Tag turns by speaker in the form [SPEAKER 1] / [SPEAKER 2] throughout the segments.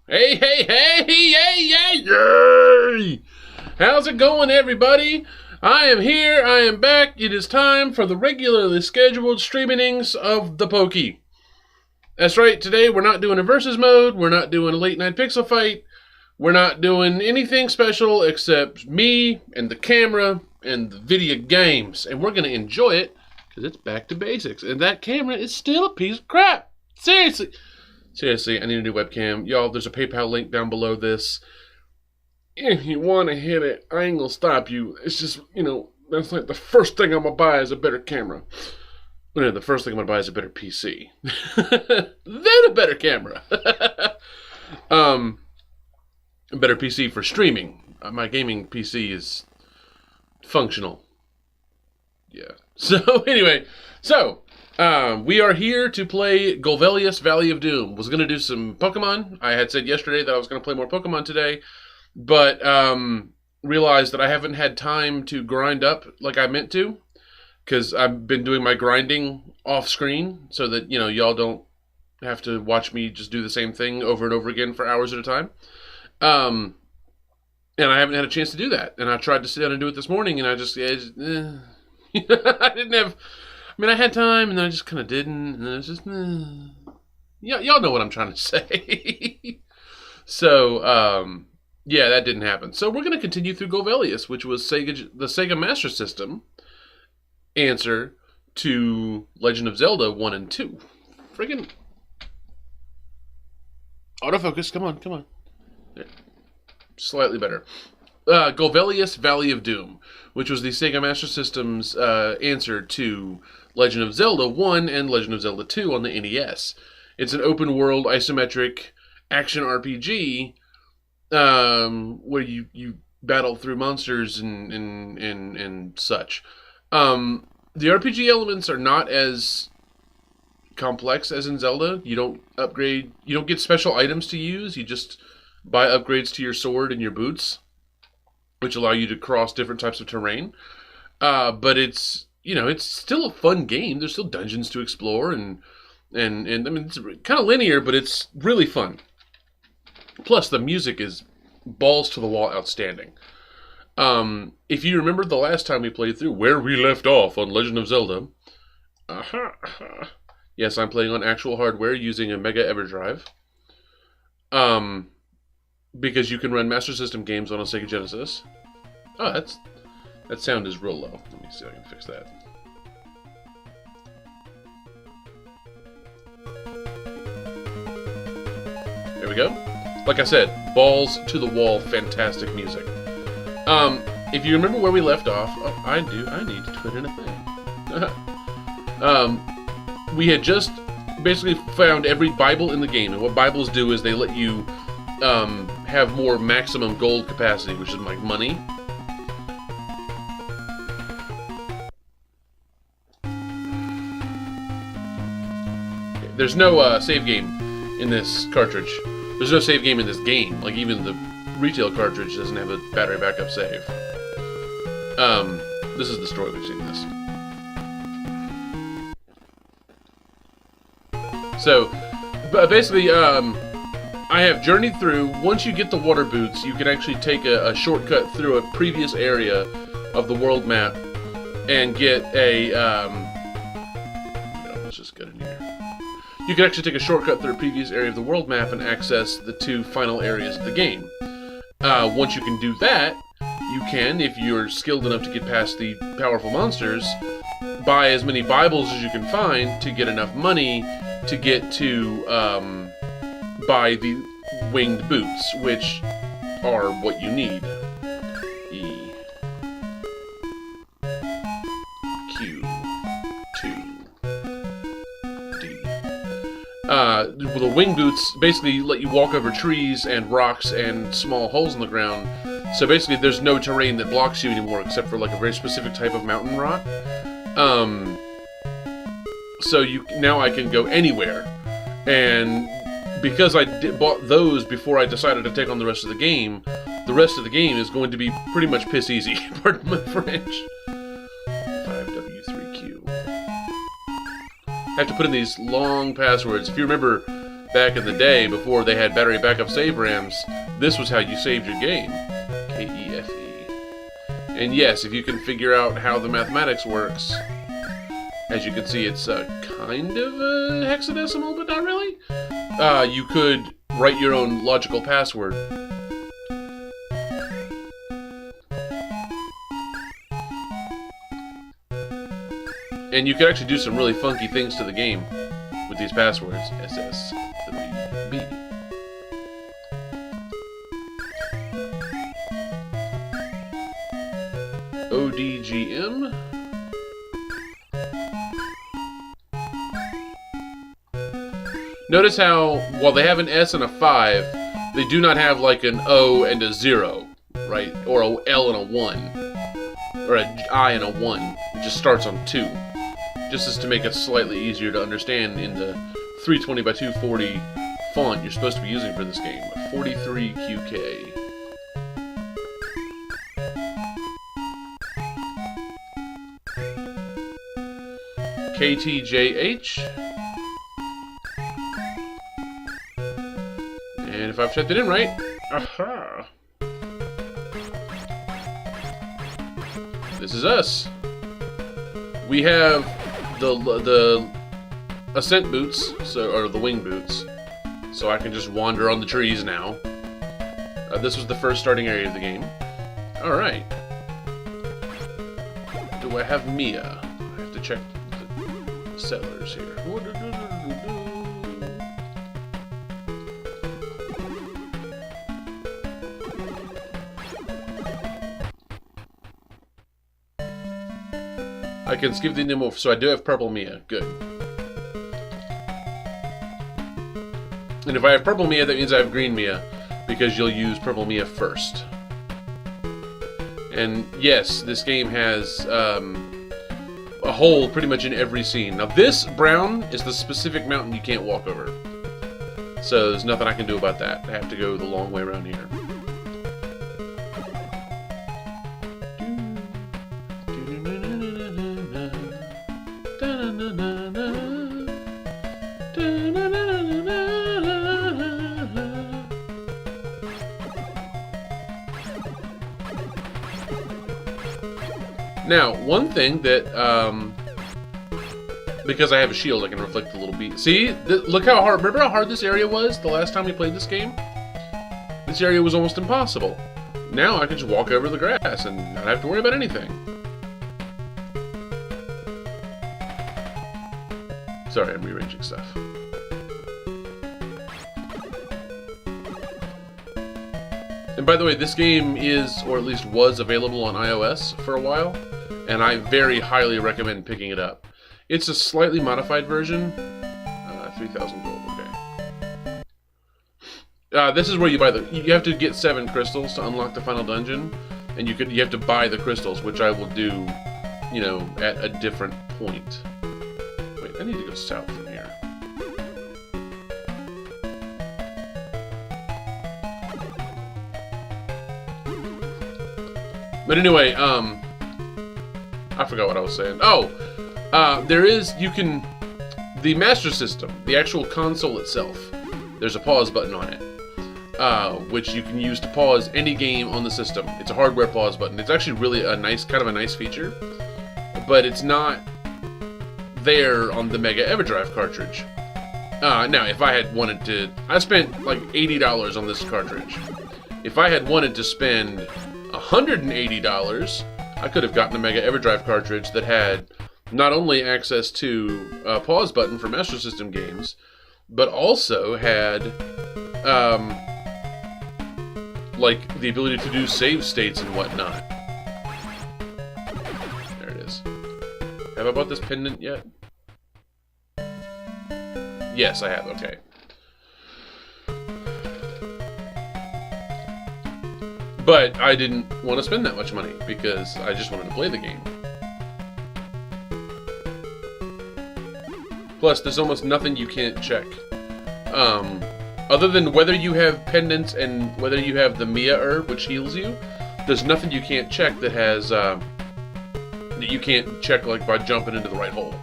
[SPEAKER 1] Hey, hey, hey, yay, yay, yay! How's it going, everybody? I am here, I am back. It is time for the regularly scheduled streamings of the Pokey. That's right, today we're not doing a versus mode, we're not doing a late night pixel fight, we're not doing anything special except me and the camera and the video games. And we're going to enjoy it because it's back to basics. And that camera is still a piece of crap. Seriously, I need a new webcam. Y'all, there's a PayPal link down below this. If you want to hit it, I ain't gonna stop you. It's just, that's like the first thing I'm gonna buy is a better camera. Well, no, the first thing I'm gonna buy is a better PC. Then a better camera. A better PC for streaming. My gaming PC is functional. Yeah. So, anyway, we are here to play Golvellius Valley of Doom. Was going to do some Pokemon. I had said yesterday that I was going to play more Pokemon today, but realized that I haven't had time to grind up like I meant to, because I've been doing my grinding off screen so that, y'all don't have to watch me just do the same thing over and over again for hours at a time. And I haven't had a chance to do that. And I tried to sit down and do it this morning, and I didn't have... I had time, and then I just kind of didn't, and it was just, y'all know what I'm trying to say. So, that didn't happen. So we're going to continue through Golvellius, which was the Sega Master System answer to Legend of Zelda 1 and 2. Friggin' autofocus, come on. There. Slightly better. Golvellius Valley of Doom, which was the Sega Master System's answer to Legend of Zelda 1 and Legend of Zelda 2 on the NES. It's an open-world isometric action RPG where you battle through monsters and such. The RPG elements are not as complex as in Zelda. You don't get special items to use. You just buy upgrades to your sword and your boots, which allow you to cross different types of terrain. But it's still a fun game. There's still dungeons to explore, and it's kind of linear, but it's really fun. Plus, the music is balls to the wall outstanding. If you remember the last time we played through, where we left off on Legend of Zelda, yes, I'm playing on actual hardware using a Mega EverDrive. Because you can run Master System games on a Sega Genesis. Oh, that sound is real low. Let me see if I can fix that. There we go. Like I said, balls to the wall, fantastic music. If you remember where we left off, I do. I need to put in a thing. We had just basically found every Bible in the game, and what Bibles do is they let you have more maximum gold capacity, which is like money. Okay, there's no save game in this cartridge. There's no save game in this game. Like, even the retail cartridge doesn't have a battery backup save. This is the story we've seen this. So, basically, I have journeyed through. Once you get the water boots, you can actually take a shortcut through a previous area of the world map and get a, let's just get in here. You can actually take a shortcut through a previous area of the world map and access the two final areas of the game. Once you can do that, you can, if you're skilled enough to get past the powerful monsters, buy as many Bibles as you can find to get enough money to get to, buy the winged boots, which are what you need. E. Q. 2. D. The winged boots basically let you walk over trees and rocks and small holes in the ground. So basically there's no terrain that blocks you anymore except for like a very specific type of mountain rock. So now I can go anywhere. And because I bought those before I decided to take on the rest of the game is going to be pretty much piss easy. Pardon my French. 5W3Q. I have to put in these long passwords. If you remember, back in the day, before they had battery backup save RAMs, this was how you saved your game. K-E-F-E. And yes, if you can figure out how the mathematics works, as you can see, it's kind of a hexadecimal, but not really. You could write your own logical password. And you could actually do some really funky things to the game with these passwords. SS3B. ODGM. Notice how, while they have an S and a 5, they do not have like an O and a 0, right? Or a L and a 1. Or an I and a 1. It just starts on 2. Just as to make it slightly easier to understand in the 320 by 240 font you're supposed to be using for this game. 43QK. KTJH. And if I've typed it in right, aha! This is us. We have the ascent boots, or the wing boots, so I can just wander on the trees now. This was the first starting area of the game. All right. Do I have Mia? I have to check the settlers here. I can skip the Nemo, so I do have purple Mia. Good. And if I have purple Mia, that means I have green Mia, because you'll use purple Mia first. And yes, this game has a hole pretty much in every scene. Now this brown is the specific mountain you can't walk over. So there's nothing I can do about that. I have to go the long way around here. Now, one thing that, because I have a shield, I can reflect a little beat. See? Look how hard, remember how hard this area was the last time we played this game? This area was almost impossible. Now I can just walk over the grass and not have to worry about anything. Sorry, I'm rearranging stuff. And by the way, this game is, or at least was, available on iOS for a while, and I very highly recommend picking it up. It's a slightly modified version. 3,000 gold, okay. This is where you buy you have to get 7 crystals to unlock the final dungeon, and you have to buy the crystals, which I will do, you know, at a different point. Wait, I need to go south from here. But anyway, I forgot what I was saying. Oh, the Master System, the actual console itself, there's a pause button on it, which you can use to pause any game on the system. It's a hardware pause button. It's actually really a nice, kind of a nice feature, but it's not there on the Mega EverDrive cartridge. Now, if I had wanted to, I spent like $80 on this cartridge. If I had wanted to spend $180, I could have gotten a Mega EverDrive cartridge that had not only access to a pause button for Master System games, but also had like the ability to do save states and whatnot. There it is. Have I bought this pendant yet? Yes, I have. Okay. But I didn't want to spend that much money because I just wanted to play the game. Plus, there's almost nothing you can't check. Other than whether you have pendants and whether you have the Mia herb, which heals you, there's nothing you can't check that has, that you can't check like by jumping into the right hole.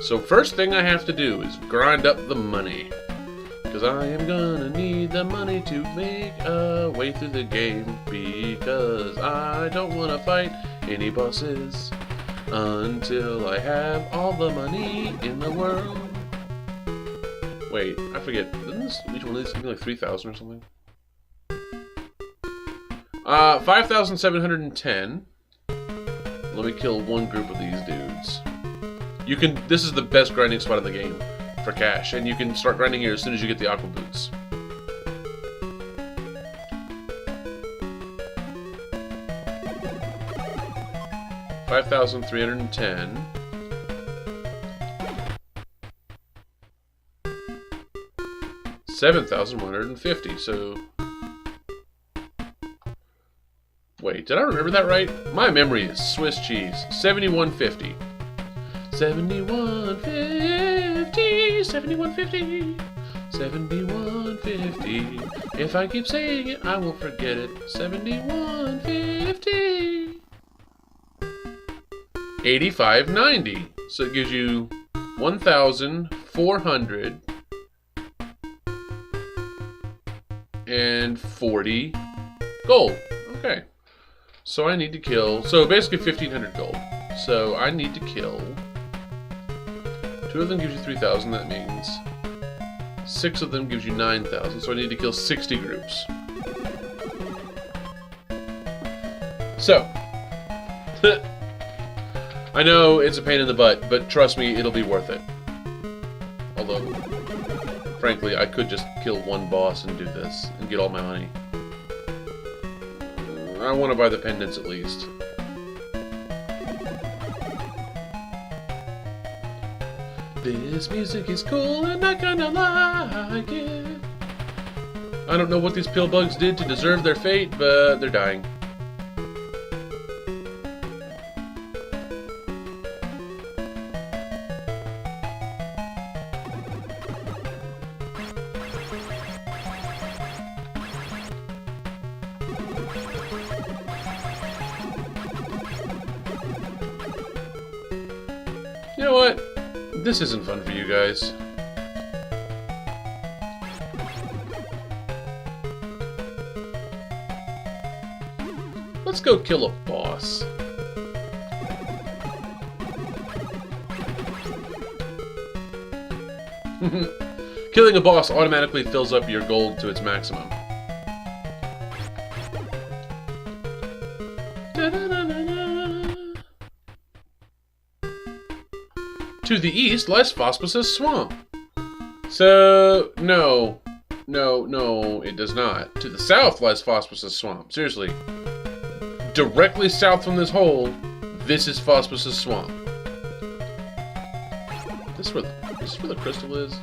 [SPEAKER 1] So first thing I have to do is grind up the money. Because I am gonna need the money to make a way through the game. Because I don't want to fight any bosses until I have all the money in the world. Wait, I forget. Doesn't each one of these give me like 3,000 or something? 5,710. Let me kill one group of these dudes. You can. This is the best grinding spot in the game for cash, and you can start grinding here as soon as you get the aqua boots. $5,310. 7,150. So, wait, did I remember that right? My memory is Swiss cheese. 7,150. 7,150. 7,150. 7,150. If I keep saying it, I won't forget it. 7,150. 85.90. So it gives you 1,440 gold. Okay. So I need to kill. So basically 1,500 gold. So I need to kill. 2 of them gives you 3,000. That means 6 of them gives you 9,000. So I need to kill 60 groups. So. I know it's a pain in the butt, but trust me, it'll be worth it. Although, frankly, I could just kill one boss and do this and get all my money. I want to buy the pendants at least. This music is cool and I kinda like it. I don't know what these pill bugs did to deserve their fate, but they're dying. You know what? This isn't fun for you guys. Let's go kill a boss. Killing a boss automatically fills up your gold to its maximum. To the east lies Phospus' swamp. So, no, it does not. To the south lies Phospus' swamp. Seriously. Directly south from this hole, this is Phospus' swamp. This is where the crystal is?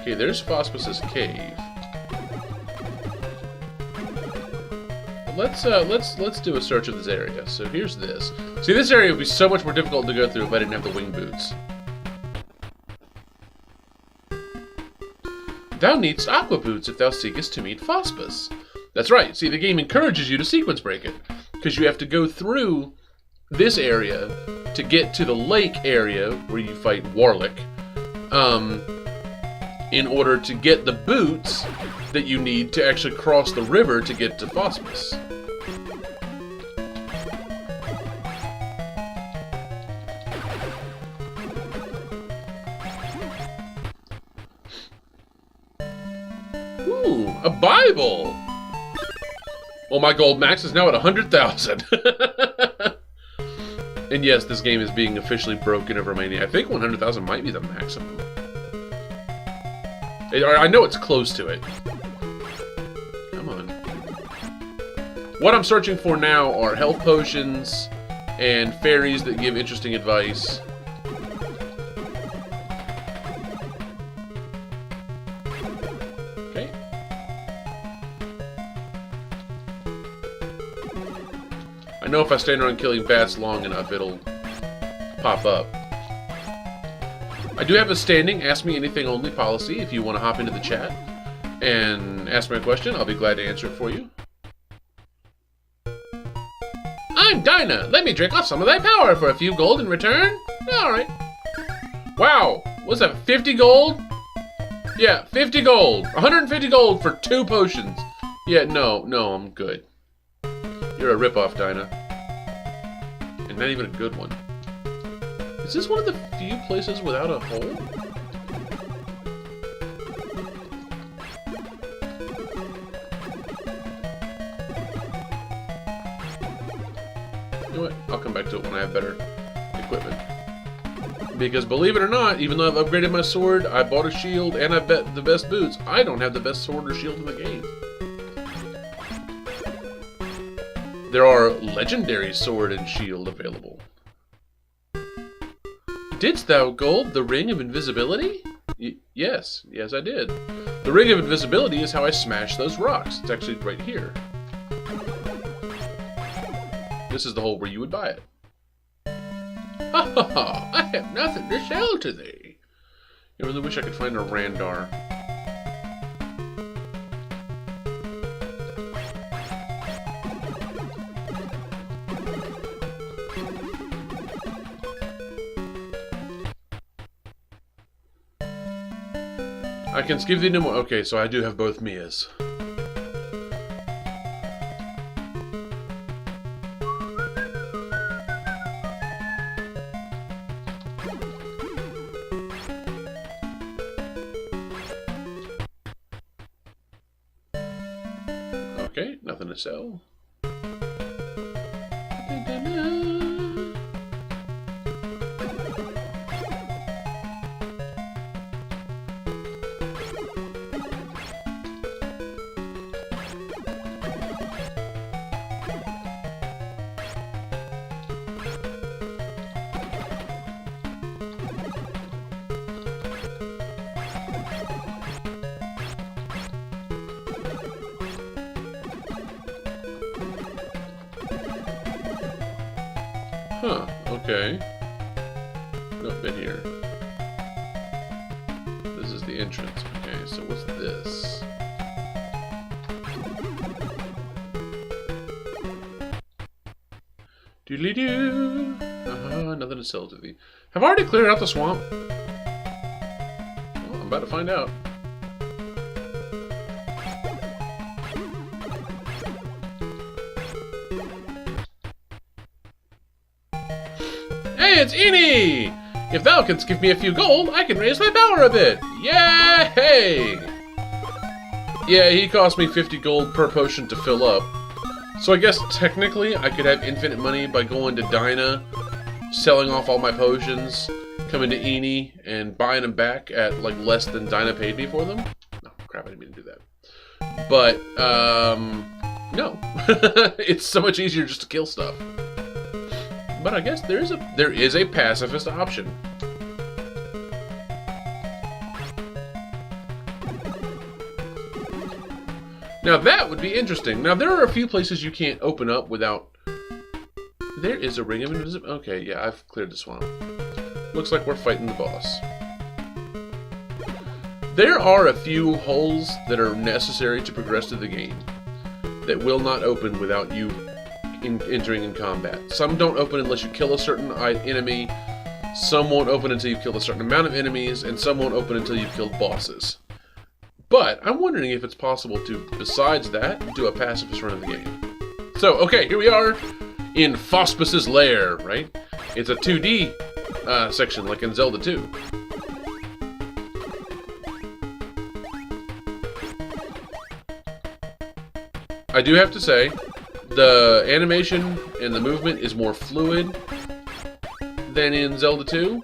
[SPEAKER 1] Okay, there's Phospus' cave. Let's do a search of this area. So here's this. See, this area would be so much more difficult to go through if I didn't have the wing boots. Thou needst aqua boots if thou seekest to meet Phospus. That's right. See, the game encourages you to sequence break it, because you have to go through this area to get to the lake area where you fight Warlick, in order to get the boots that you need to actually cross the river to get to Phospus. Ooh, a Bible! Well, my gold max is now at 100,000. And yes, this game is being officially broken over Romania. I think 100,000 might be the maximum. I know it's close to it. Come on. What I'm searching for now are health potions and fairies that give interesting advice. Okay. I know if I stand around killing bats long enough, it'll pop up. I do have a standing Ask Me Anything Only policy. If you want to hop into the chat and ask me a question, I'll be glad to answer it for you. I I'm Dinah. Let me drink off some of thy power for a few gold in return. Alright. Wow. What's that, 50 gold? Yeah, 50 gold. 150 gold for 2 potions. Yeah, no, I'm good. You're a ripoff, Dinah. And not even a good one. Is this one of the few places without a hole? You know what? I'll come back to it when I have better equipment. Because believe it or not, even though I've upgraded my sword, I bought a shield, and I've bet the best boots, I don't have the best sword or shield in the game. There are legendary sword and shield available. Didst thou gold the ring of invisibility? Yes, I did. The ring of invisibility is how I smash those rocks. It's actually right here. This is the hole where you would buy it. Ha ha ha! I have nothing to sell to thee. I really wish I could find a Randar. I can give thee no more. Okay, so I do have both Mias. Okay, nothing to sell. Huh, okay. Nope, in here. This is the entrance. Okay, so what's this? Doodly-doo! Nothing to sell to thee. Have I already cleared out the swamp? Well, I'm about to find out. Hey, it's Eenie! If thou canst give me a few gold, I can raise my power a bit! Yay! Yeah, he cost me 50 gold per potion to fill up. So I guess technically I could have infinite money by going to Dinah, selling off all my potions, coming to Eenie, and buying them back at like less than Dinah paid me for them. No, crap, I didn't mean to do that. But, no. It's so much easier just to kill stuff. But I guess there is a pacifist option. Now that would be interesting. Now there are a few places you can't open up without... There is a ring of invisibility. Okay, yeah, I've cleared the swamp. Looks like we're fighting the boss. There are a few holes that are necessary to progress through the game that will not open without you entering in combat. Some don't open unless you kill a certain enemy, some won't open until you've killed a certain amount of enemies, and some won't open until you've killed bosses. But I'm wondering if it's possible to, besides that, do a pacifist run of the game. So, okay, here we are in Fospus's lair, right? It's a 2D section like in Zelda 2. I do have to say, the animation and the movement is more fluid than in Zelda 2,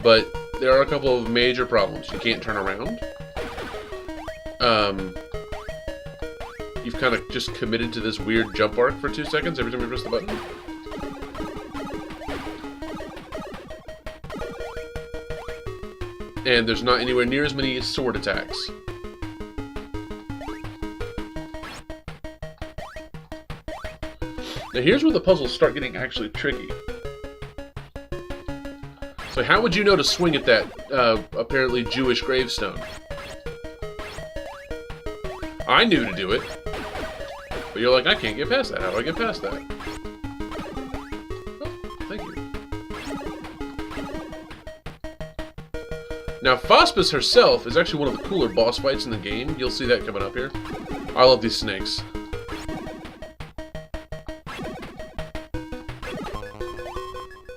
[SPEAKER 1] but there are a couple of major problems. You can't turn around. You've kind of just committed to this weird jump arc for 2 seconds every time you press the button. And there's not anywhere near as many sword attacks. Now here's where the puzzles start getting actually tricky. So how would you know to swing at that apparently Jewish gravestone? I knew to do it. But you're like, I can't get past that. How do I get past that? Now, Fospus herself is actually one of the cooler boss fights in the game. You'll see that coming up here. I love these snakes.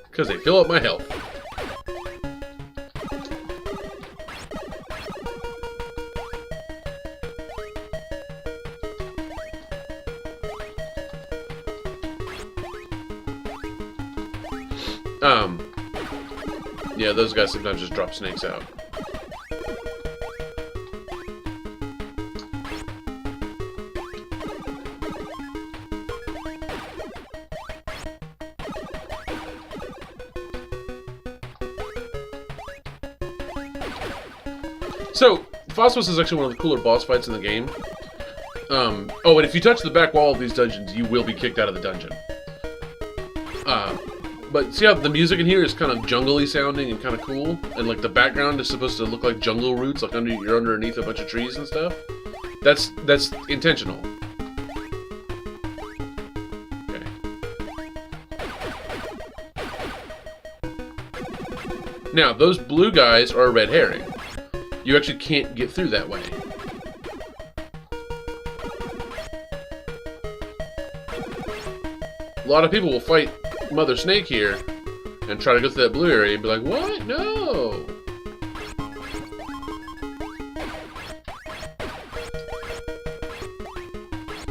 [SPEAKER 1] Because they fill up my health. Yeah, those guys sometimes just drop snakes out. So, Fospus is actually one of the cooler boss fights in the game. Oh, and if you touch the back wall of these dungeons, you will be kicked out of the dungeon. But see how the music in here is kind of jungle-y sounding and kind of cool? And like the background is supposed to look like jungle roots, like you're underneath a bunch of trees and stuff? That's intentional. Okay. Now, those blue guys are a red herring. You actually can't get through that way. A lot of people will fight Mother Snake here and try to go through that blue area and be like, what? No!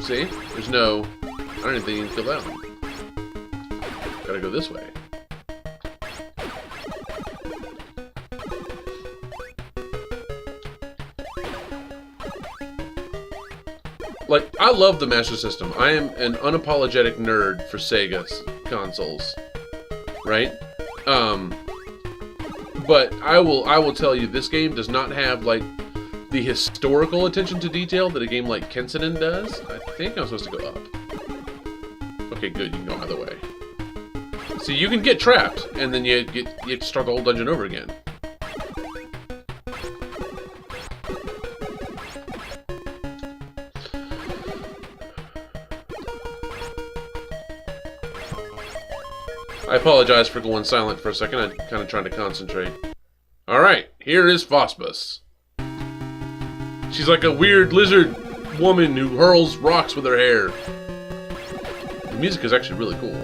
[SPEAKER 1] See? There's no... I don't even think you can kill that one. Gotta go this way. Like, I love the Master System. I am an unapologetic nerd for Sega consoles, right? But I will tell you, this game does not have, like, the historical attention to detail that a game like Kensinin does. I think I'm supposed to go up. Okay, good, you can go either way. See, you can get trapped, and then you have to start the whole dungeon over again. I apologize for going silent for a second. I'm kind of trying to concentrate. Alright, here is Fospus. She's like a weird lizard woman who hurls rocks with her hair. The music is actually really cool.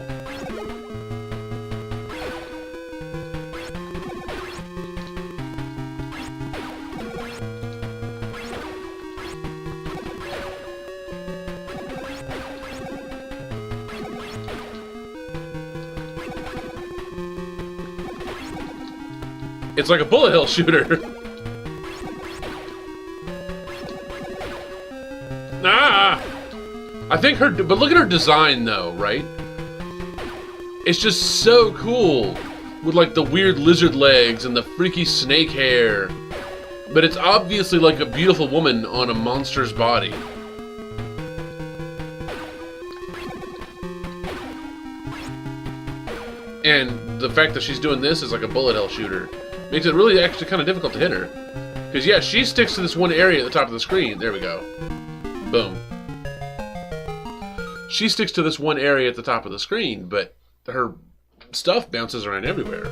[SPEAKER 1] It's like a bullet hell shooter. Ah! I think her... But look at her design, though, right? It's just so cool. With, like, the weird lizard legs and the freaky snake hair. But it's obviously like a beautiful woman on a monster's body. And the fact that she's doing this is like a bullet hell shooter makes it really actually kind of difficult to hit her. Because, yeah, she sticks to this one area at the top of the screen. There we go. Boom. She sticks to this one area at the top of the screen, but her stuff bounces around everywhere.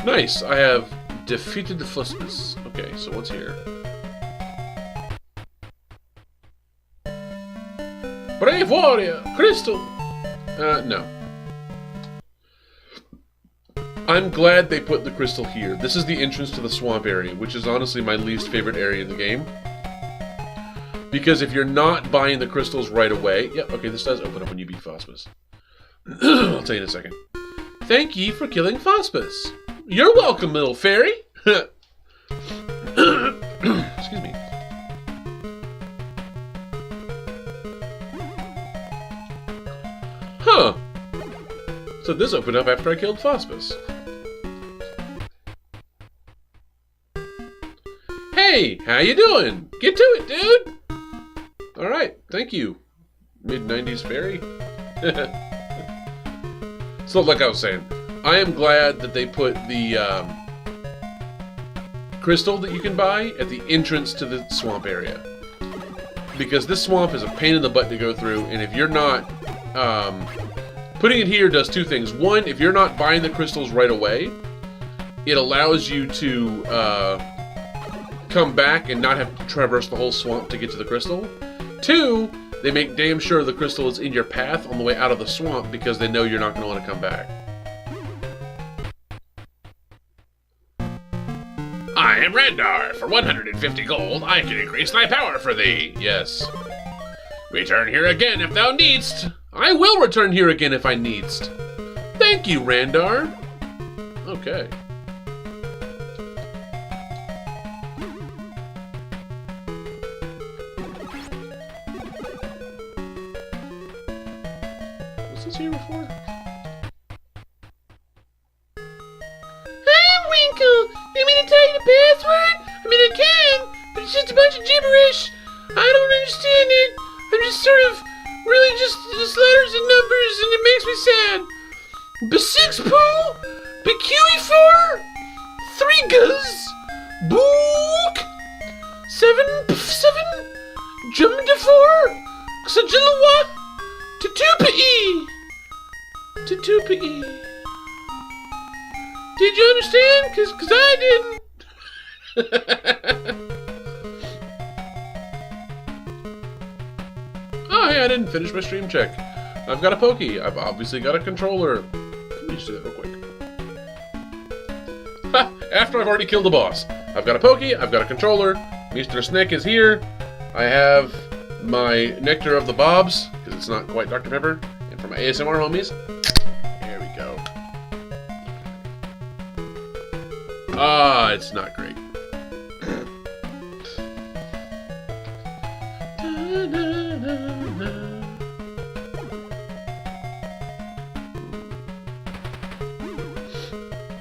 [SPEAKER 1] Nice. I have defeated the Fospus. Okay, so what's here? Brave warrior! Crystal! No. I'm glad they put the crystal here. This is the entrance to the swamp area, which is honestly my least favorite area in the game. Because if you're not buying the crystals right away... Yeah, okay, this does open up when you beat Fospus. I'll tell you in a second. Thank ye for killing Fospus. You're welcome, little fairy. Excuse me. Huh. So this opened up after I killed Fospus. Hey, how you doing? Get to it, dude! Alright, thank you. Mid-90s fairy. So, like I was saying, I am glad that they put the crystal that you can buy at the entrance to the swamp area. Because this swamp is a pain in the butt to go through, and if you're not... putting it here does two things. One, if you're not buying the crystals right away, it allows you to come back and not have to traverse the whole swamp to get to the crystal. 2, they make damn sure the crystal is in your path on the way out of the swamp because they know you're not going to want to come back. I am Randar. For 150 gold, I can increase thy power for thee. Yes. Return here again if thou needst. I will return here again if I needst. Thank you, Randar. Okay. What's this here before?
[SPEAKER 2] Hi, Winkle. You mean to tell you the password? I mean, I can, but it's just a bunch of gibberish. I don't understand it. I'm just sort of really just letters and numbers, and it makes me sad. B6 poo, BQE4, 3 guz, book, 7 Jumda 4, Xajilawa, Tutupi. Did you understand? Cause I didn't.
[SPEAKER 1] Oh, hey, I didn't finish my stream check. I've got a Pokey. I've obviously got a controller. Let me just do that real quick. Ha! After I've already killed the boss. I've got a Pokey, I've got a controller. Mr. Snick is here. I have my Nectar of the Bobs, because it's not quite Dr. Pepper. And for my ASMR homies, there we go. Ah, it's not great.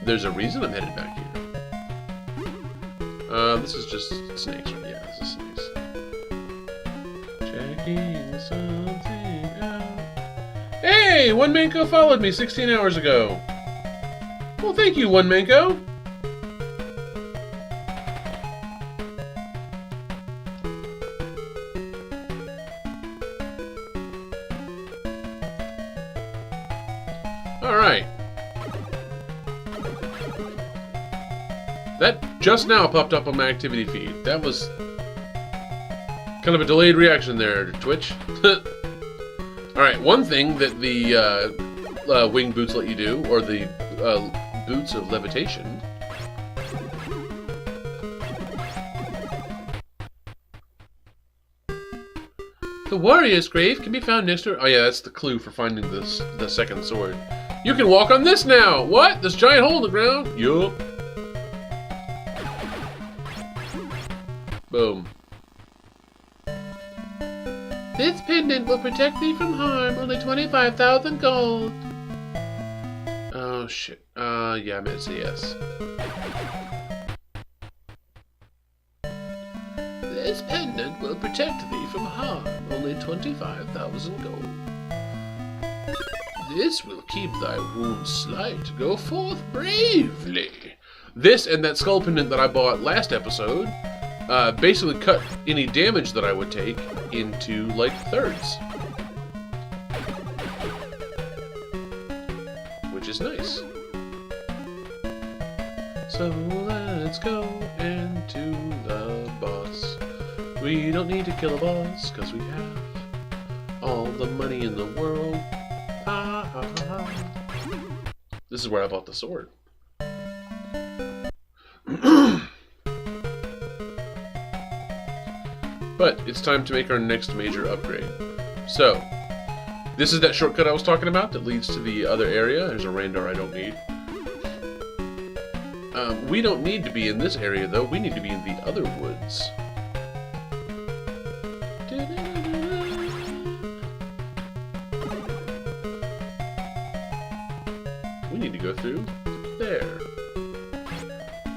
[SPEAKER 1] There's a reason I'm headed back here. This is just snakes, right? Yeah, this is snakes. Checking something out. Hey! One Manko followed me 16 hours ago. Well, thank you, One Manko. Alright. That just now popped up on my activity feed. That was kind of a delayed reaction there, Twitch. Alright, one thing that the wing boots let you do, or the boots of levitation. The warrior's grave can be found next to... Oh yeah, that's the clue for finding the second sword. You can walk on this now! What? This giant hole in the ground? Yup. Boom.
[SPEAKER 2] This pendant will protect thee from harm. Only 25,000 gold.
[SPEAKER 1] Oh shit. Yeah, I meant to say yes.
[SPEAKER 2] This pendant will protect thee from harm. Only 25,000 gold. This will keep thy wounds slight. Go forth bravely.
[SPEAKER 1] This and that skull pendant that I bought last episode basically cut any damage that I would take into, like, thirds. Which is nice. So let's go into the boss. We don't need to kill a boss, because we have all the money in the world. Ha, ha, ha. This is where I bought the sword. But it's time to make our next major upgrade. So, this is that shortcut I was talking about that leads to the other area. There's a Randar I don't need. We don't need to be in this area, though. We need to be in the other woods. We need to go through there.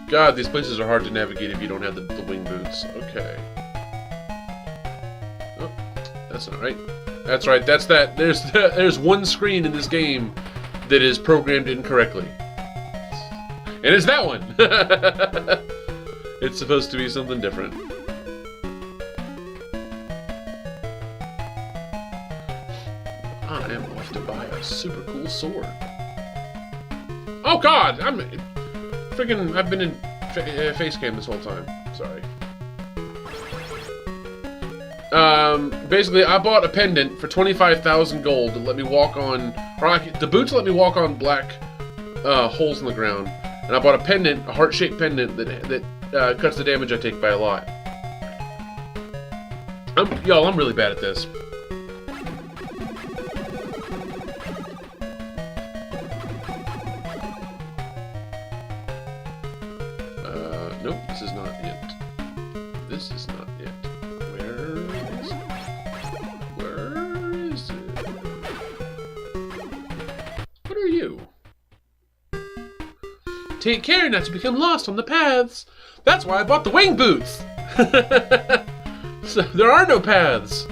[SPEAKER 1] God, these places are hard to navigate if you don't have the wing boots. Okay. Oh, that's not right. That's right, that's that. There's one screen in this game that is programmed incorrectly. And it's that one! It's supposed to be something different. I am off to buy a super cool sword. Oh god! Freaking, I've been in face cam this whole time. Sorry. Basically, I bought a pendant for 25,000 gold to let me walk on, the boots let me walk on black holes in the ground, and I bought a pendant, a heart-shaped pendant that cuts the damage I take by a lot. Y'all, I'm really bad at this. Nope, this is not it. This is not it. Where is it? Where is it? What are you? Take care not to become lost on the paths. That's why I bought the wing boots. So there are no paths.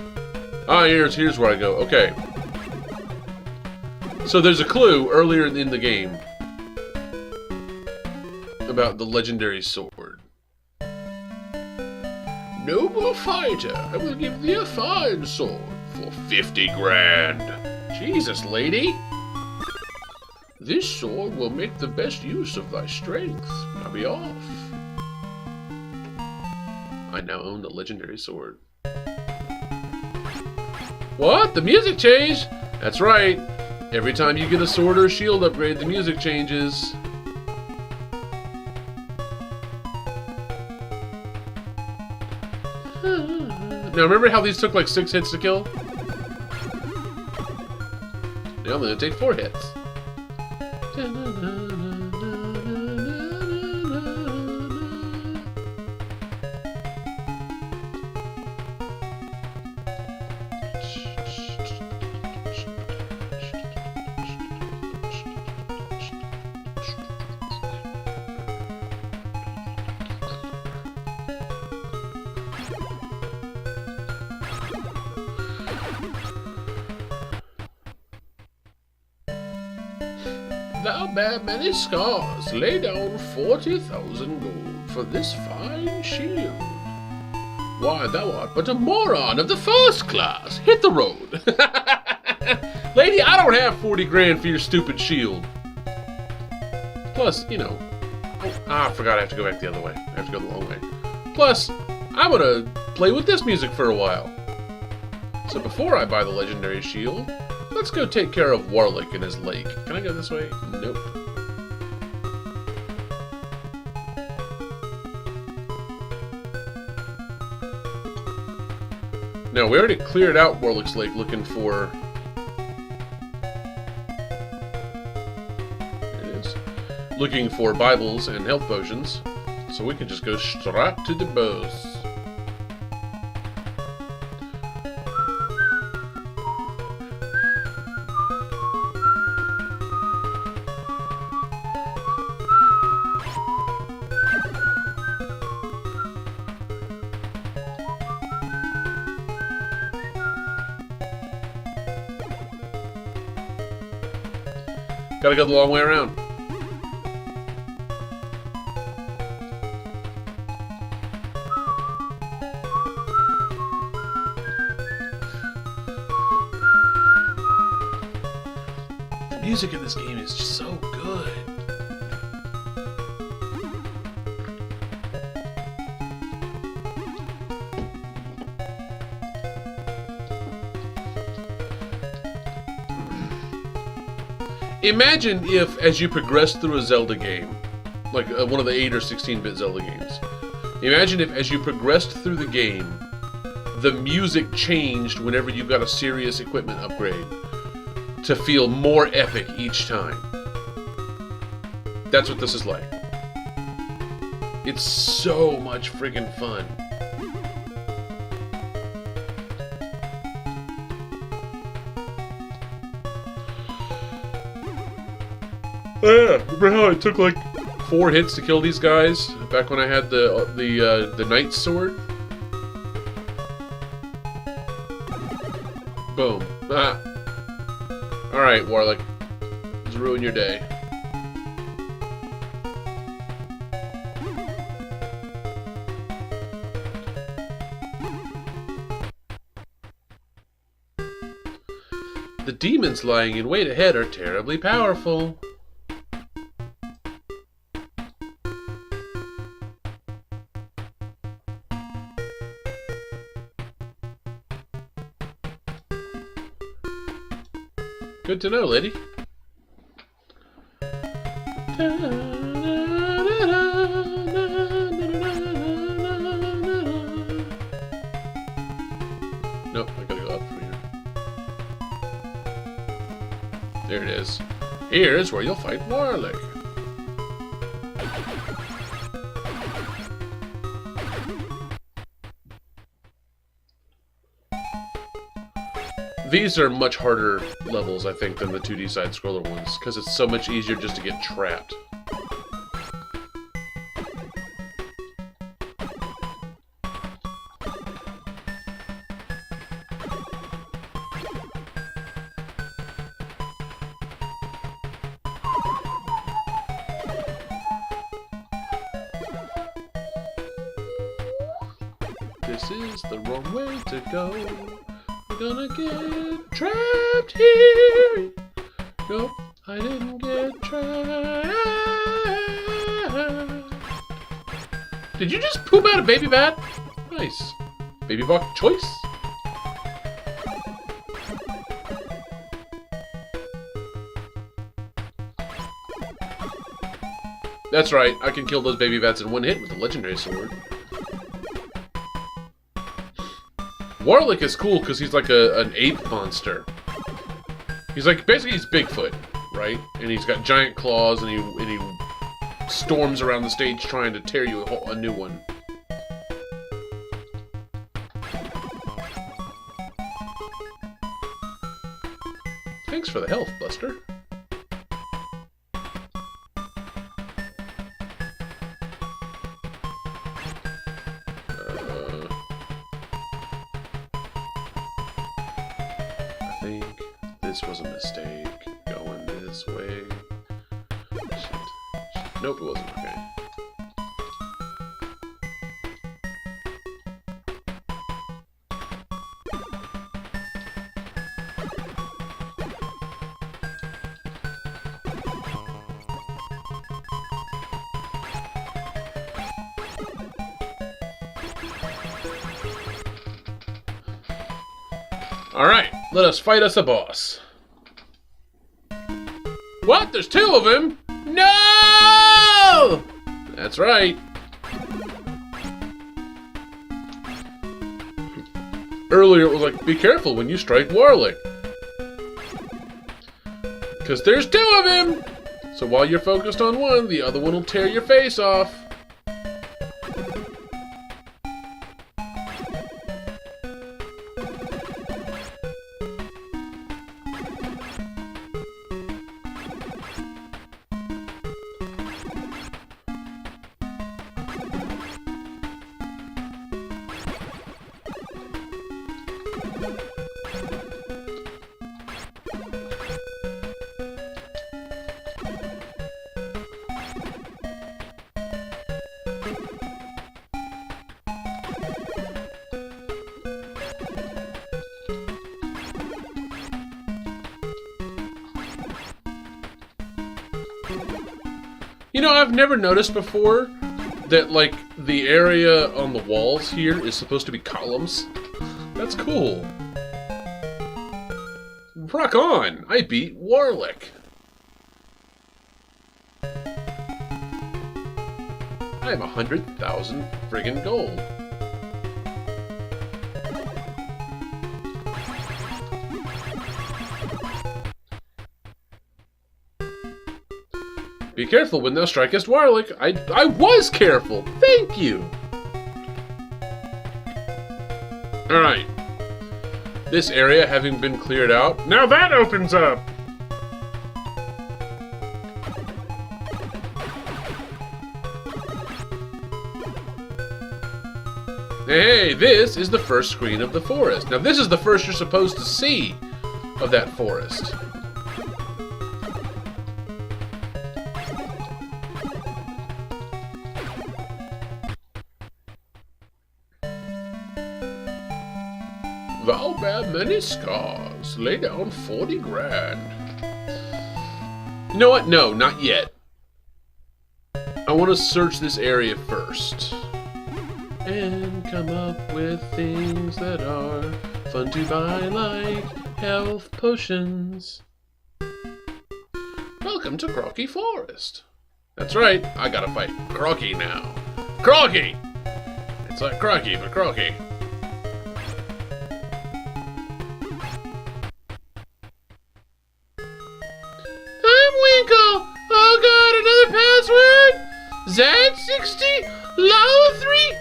[SPEAKER 1] Ah, here's where I go. Okay. So there's a clue earlier in the game about the legendary sword. Noble fighter, I will give thee a fine sword for 50 grand. Jesus, lady. This sword will make the best use of thy strength. Now be off. I now own the legendary sword. What? The music changed? That's right. Every time you get a sword or a shield upgrade, the music changes. Now remember how these took like 6 hits to kill? Now I'm gonna take 4 hits. Thou bear many scars, lay down 40,000 gold for this fine shield. Why, thou art but a moron of the first class. Hit the road. Lady, I don't have 40 grand for your stupid shield. Plus, you know... I forgot I have to go back the other way. I have to go the long way. Plus, I'm gonna play with this music for a while. So before I buy the legendary shield, let's go take care of Warlick and his lake. Can I go this way? Nope. No, we already cleared out Warlick's lake looking for... There it is. Looking for Bibles and health potions. So we can just go straight to the boss. Gotta go the long way around. The music in this game is just so good. Imagine if, as you progress through a Zelda game, like one of the 8 or 16-bit Zelda games, imagine if, as you progressed through the game, the music changed whenever you got a serious equipment upgrade to feel more epic each time. That's what this is like. It's so much friggin' fun. Oh yeah, remember how it took like 4 hits to kill these guys back when I had the knight's sword? Boom. Ah. Alright, Warlick. Let's ruin your day. The demons lying in wait ahead are terribly powerful. Good to know, lady. Nope, I gotta go up from here. There it is. Here's where you'll fight Warlick. These are much harder levels, I think, than the 2D side-scroller ones, because it's so much easier just to get trapped. This is the wrong way to go. We're gonna get trapped here. Nope, I didn't get trapped. Did you just poop out a baby bat? Nice. Baby bot choice? That's right, I can kill those baby bats in one hit with a legendary sword. Warlick is cool because he's like an ape monster. He's like, basically he's Bigfoot, right? And he's got giant claws and he storms around the stage trying to tear you a new one. Thanks for the health, Buster. I think this was a mistake, going this way. Shit. Nope, it wasn't. Okay. Alright, let us fight us a boss. What? There's two of him? No! That's right. Earlier it was like, be careful when you strike Warlick. Because there's two of him! So while you're focused on one, the other one will tear your face off. You know, I've never noticed before that, like, the area on the walls here is supposed to be columns. That's cool. Rock on! I beat Warlick. I have 100,000 friggin' gold. Be careful when thou strikest Warlick. I was careful. Thank you. Alright. This area having been cleared out, now that opens up. Hey, this is the first screen of the forest. Now this is the first you're supposed to see of that forest. Thou bear many scars. Lay down 40 grand. You know what? No, not yet. I want to search this area first. And come up with things that are fun to buy, like health potions. Welcome to Crocky Forest. That's right, I gotta fight Crocky now. Crocky! It's like Crocky, but Crocky.
[SPEAKER 2] I'm Winkle. Oh god, another password? Z60, Lala 3,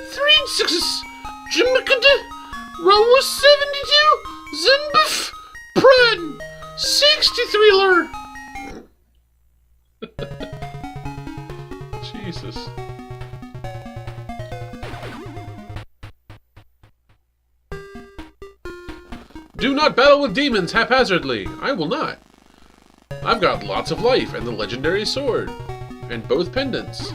[SPEAKER 2] 3 6, Jimicada, Rowa 72, Zimbif, Prun, 63ler.
[SPEAKER 1] Jesus. Do not battle with demons haphazardly. I will not. I've got lots of life and the legendary sword. And both pendants.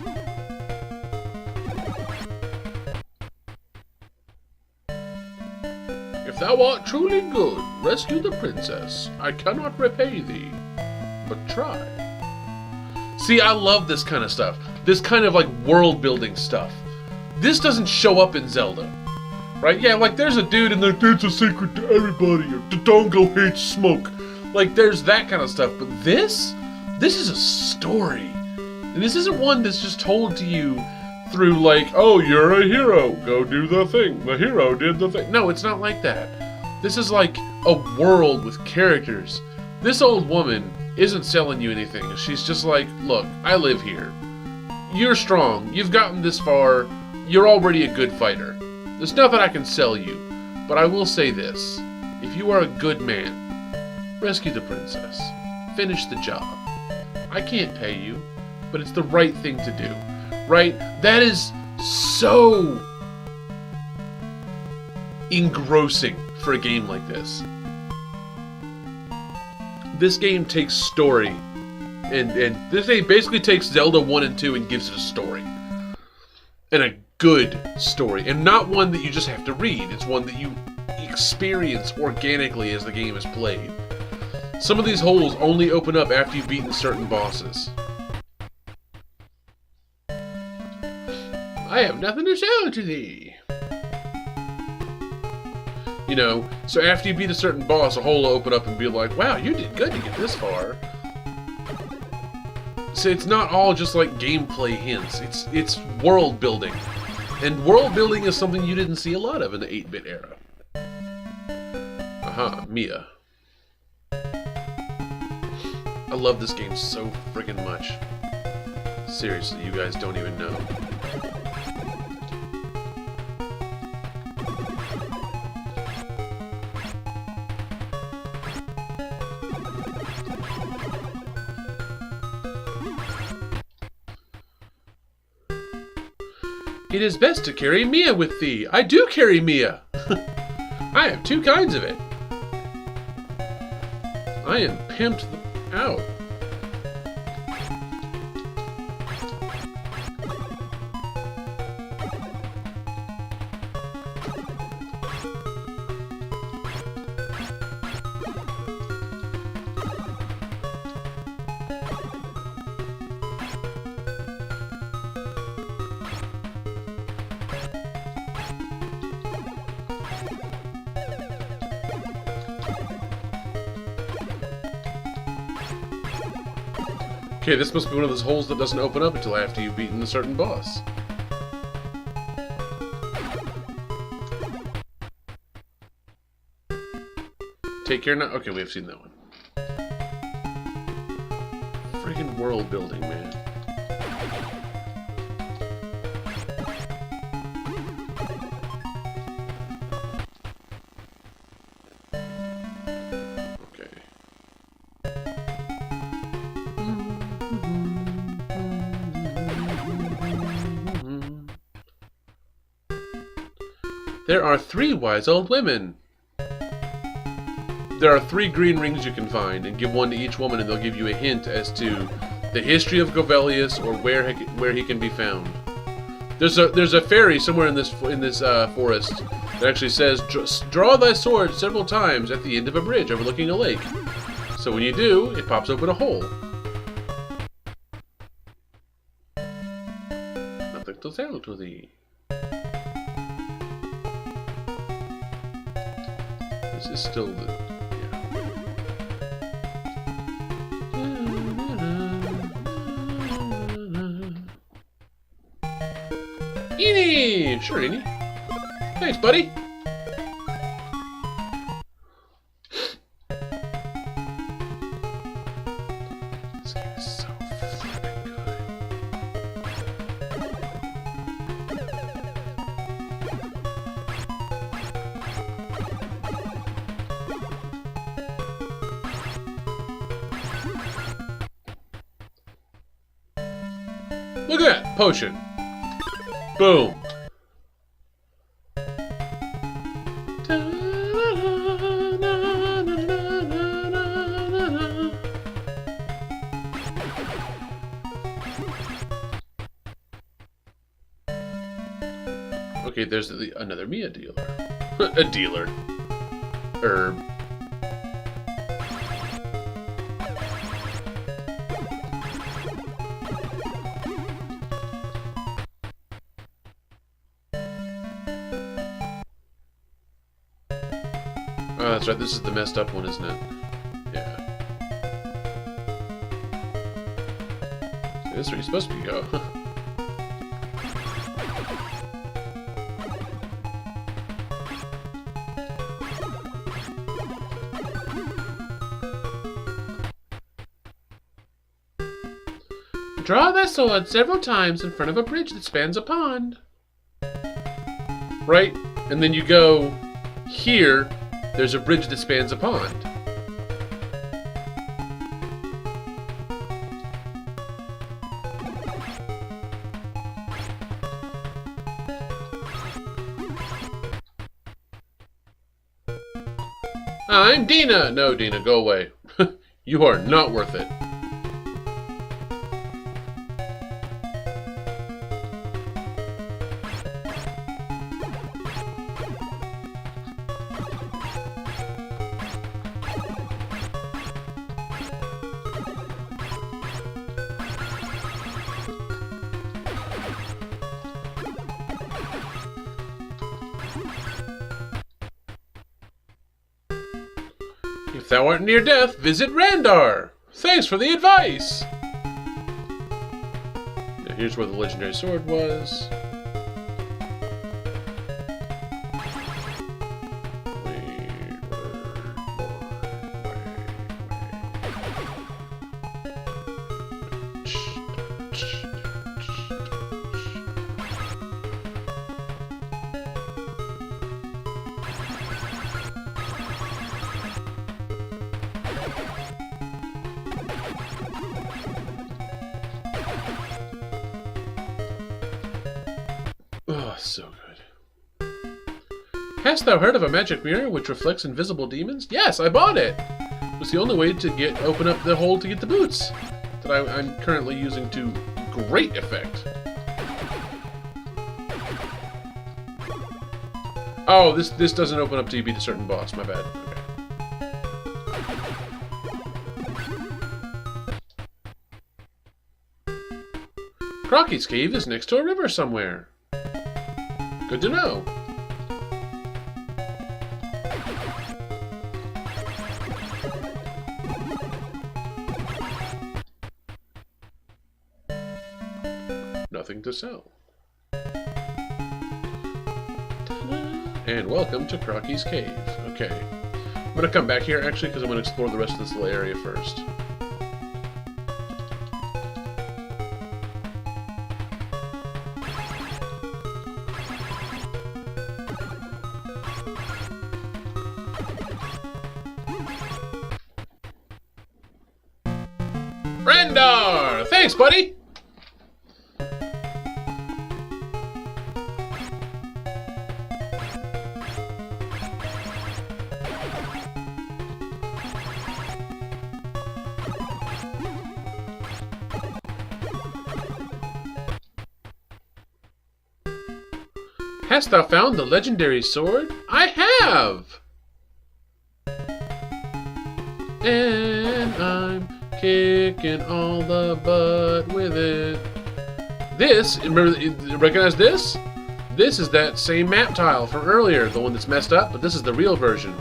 [SPEAKER 1] If thou art truly good, rescue the princess. I cannot repay thee, but try. See, I love this kind of stuff. This kind of like world building stuff. This doesn't show up in Zelda. Right? Yeah, like there's a dude in there, it's a secret to everybody, or Dodongo hates smoke. Like there's that kind of stuff. But this is a story. And this isn't one that's just told to you through like, oh, you're a hero, go do the thing. The hero did the thing. No, it's not like that. This is like a world with characters. This old woman isn't selling you anything. She's just like, look, I live here. You're strong. You've gotten this far. You're already a good fighter. There's nothing I can sell you. But I will say this. If you are a good man, rescue the princess. Finish the job. I can't pay you, but it's the right thing to do. Right? That is so engrossing for a game like this. This game takes story, and this game basically takes Zelda 1 and 2 and gives it a story. And a good story. And not one that you just have to read. It's one that you experience organically as the game is played. Some of these holes only open up after you've beaten certain bosses. I have nothing to show to thee. You know, so after you beat a certain boss, a hole will open up and be like, wow, you did good to get this far. So it's not all just like gameplay hints. It's world building. And world building is something you didn't see a lot of in the 8-bit era. Aha, Mia. I love this game so friggin' much. Seriously, you guys don't even know. It is best to carry Mia with thee. I do carry Mia. I have 2 kinds of it. I am pimped out. Okay, this must be one of those holes that doesn't open up until after you've beaten a certain boss. Take care now. Okay, we have seen that one. Friggin' world building, man. There are 3 wise old women. There are 3 green rings you can find, and give one to each woman, and they'll give you a hint as to the history of Golvellius or where he can be found. There's a fairy somewhere in this forest that actually says, "Draw thy sword several times at the end of a bridge overlooking a lake." So when you do, it pops open a hole. Nothing to tell to thee. This is still the... yeah. sure, Innie. Thanks, buddy. This game is so flippin' good. Look at that potion. Boom. Okay, there's another Mia dealer. A dealer. Herb. Oh, that's right. This is the messed up one, isn't it? Yeah. This is where you're supposed to go. Draw that sword several times in front of a bridge that spans a pond. Right? And then you go here. There's a bridge that spans a pond. I'm Dina! No, Dina, go away. You are not worth it. If thou art near death, visit Randar. Thanks for the advice. Now here's where the legendary sword was. Oh, so good. Hast thou heard of a magic mirror which reflects invisible demons? Yes, I bought it! It was the only way to open up the hole to get the boots that I'm currently using to great effect. Oh, this doesn't open up till you beat a certain boss. My bad. Okay. Crocky's cave is next to a river somewhere. Good to know. Nothing to sell. And welcome to Crocky's cave. Okay. I'm gonna come back here actually because I'm gonna explore the rest of this little area first. Randar! Thanks, buddy! Hast thou found the legendary sword? I have! And I'm kicking all the butt with it. This, remember, recognize this? This is that same map tile from earlier, the one that's messed up, but this is the real version.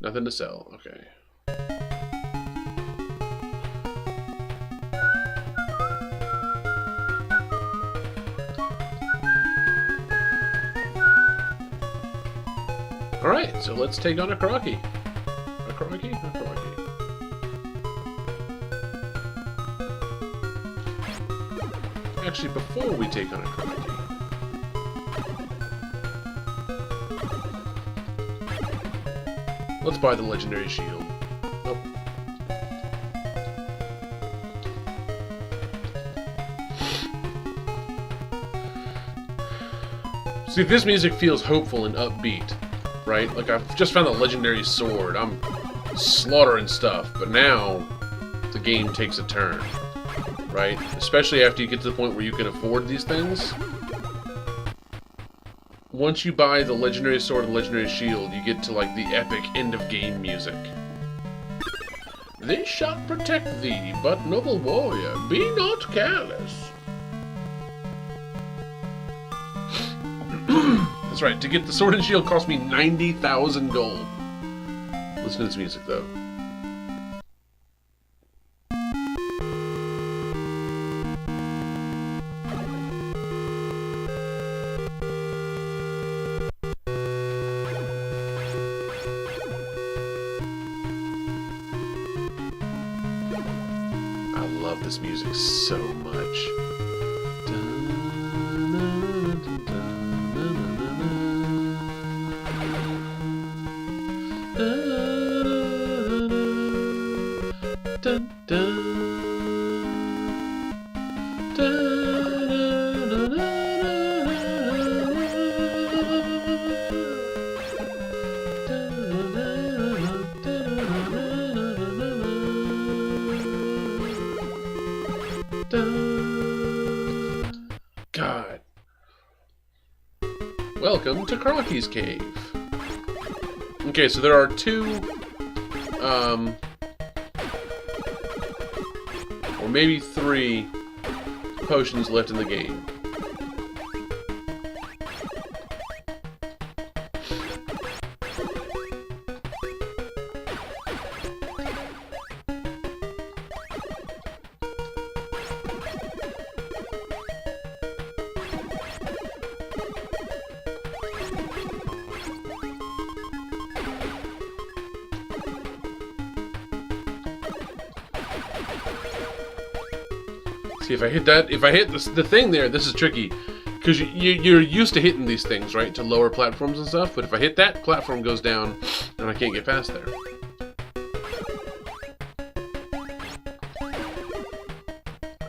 [SPEAKER 1] Nothing to sell, okay. Alright, so let's take on a Crocky. A Crocky? A Crocky. Actually, before we take on a Crocky, let's buy the legendary shield. Nope. See, this music feels hopeful and upbeat, right? Like, I've just found the legendary sword. I'm slaughtering stuff, but now the game takes a turn, right? Especially after you get to the point where you can afford these things. Once you buy the legendary sword and legendary shield, you get to, like, the epic end-of-game music. This shall protect thee, but noble warrior, be not careless. That's right, to get the sword and shield cost me 90,000 gold. Listen to this music, though. I love this music so much. Dun, dun, dun, God. Welcome to Crocky's Cave. Okay, so there are two, or maybe 3 potions left in the game. See, if I hit that, if I hit the thing there, this is tricky. Because you're used to hitting these things, right? To lower platforms and stuff. But if I hit that, platform goes down, and I can't get past there.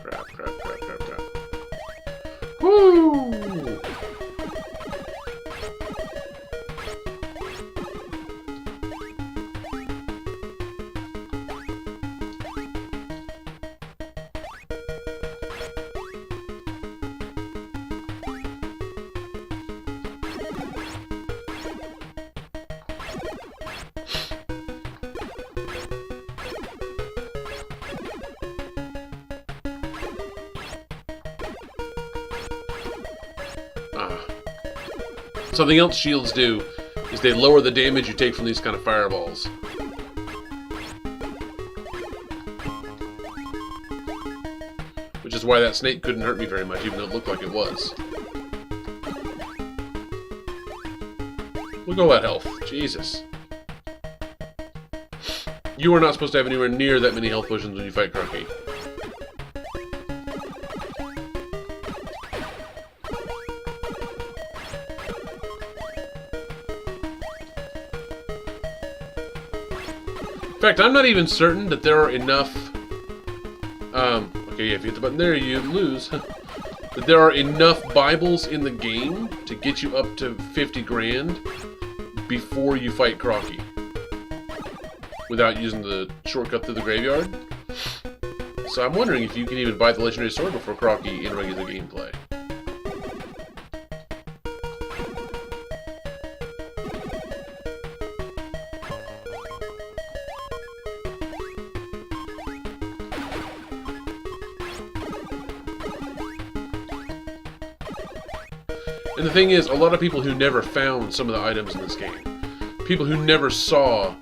[SPEAKER 1] Crap, crap, crap, crap, crap. Woo! Something else shields do is they lower the damage you take from these kind of fireballs. Which is why that snake couldn't hurt me very much, even though it looked like it was. Look at all that health. Jesus. You are not supposed to have anywhere near that many health potions when you fight Crocky. In fact, I'm not even certain that there are enough... okay, yeah, if you hit the button there, you lose. That there are enough Bibles in the game to get you up to 50 grand before you fight Crocky. Without using the shortcut through the graveyard. So I'm wondering if you can even buy the legendary sword before Crocky in regular gameplay. And the thing is, a lot of people who never found some of the items in this game, people who never saw,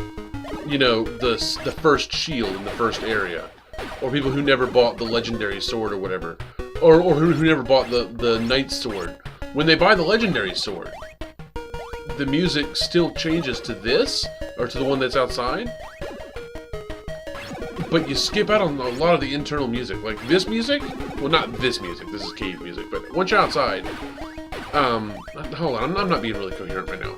[SPEAKER 1] you know, the first shield in the first area, or people who never bought the legendary sword or whatever, or who never bought the knight's sword, when they buy the legendary sword, the music still changes to this, or to the one that's outside. But you skip out on a lot of the internal music. Like this music, well, not this music, this is cave music, but once you're outside, hold on, I'm not being really coherent right now.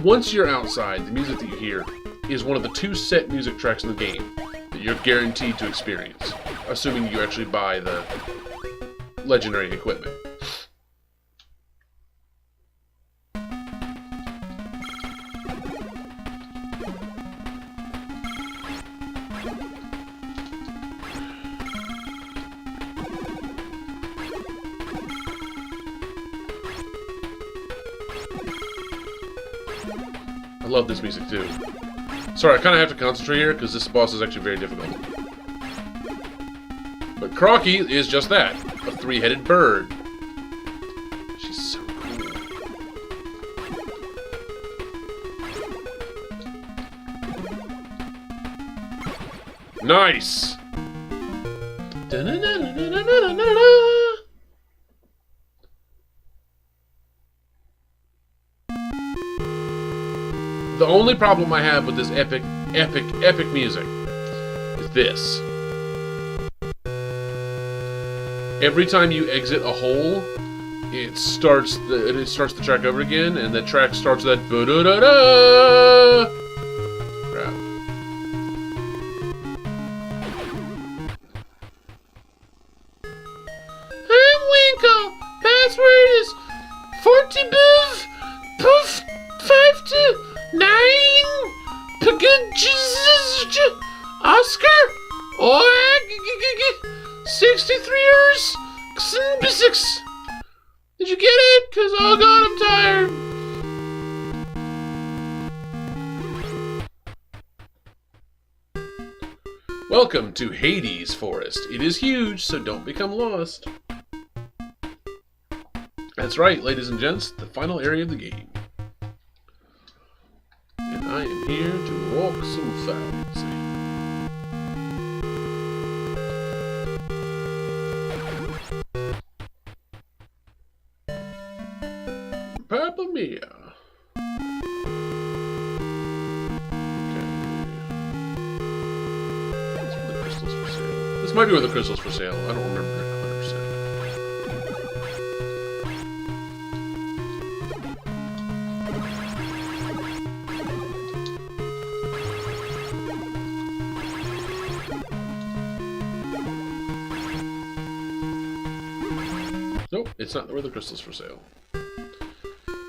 [SPEAKER 1] Once you're outside, the music that you hear is one of the 2 set music tracks in the game that you're guaranteed to experience, assuming you actually buy the legendary equipment. I love this music too. Sorry, I kind of have to concentrate here because this boss is actually very difficult. But Crocky is just that, a 3-headed bird. She's so cool. Nice! The only problem I have with this epic music is this. Every time you exit a hole, it starts the track over again, and the track starts that ba-da-da-da crap.
[SPEAKER 2] I'm Winkle. Password is 40boof poof 529 Oscar or 63ers 6. Did you get it? Cause oh god, I'm tired.
[SPEAKER 1] Welcome to Hades Forest. It is huge, so don't become lost. That's right, ladies and gents, the final area of the game. And I am here to rock some fancy. Papa Mia. This might be where the crystal's for sale. I don't remember 100%. Nope, it's not where the crystal's for sale.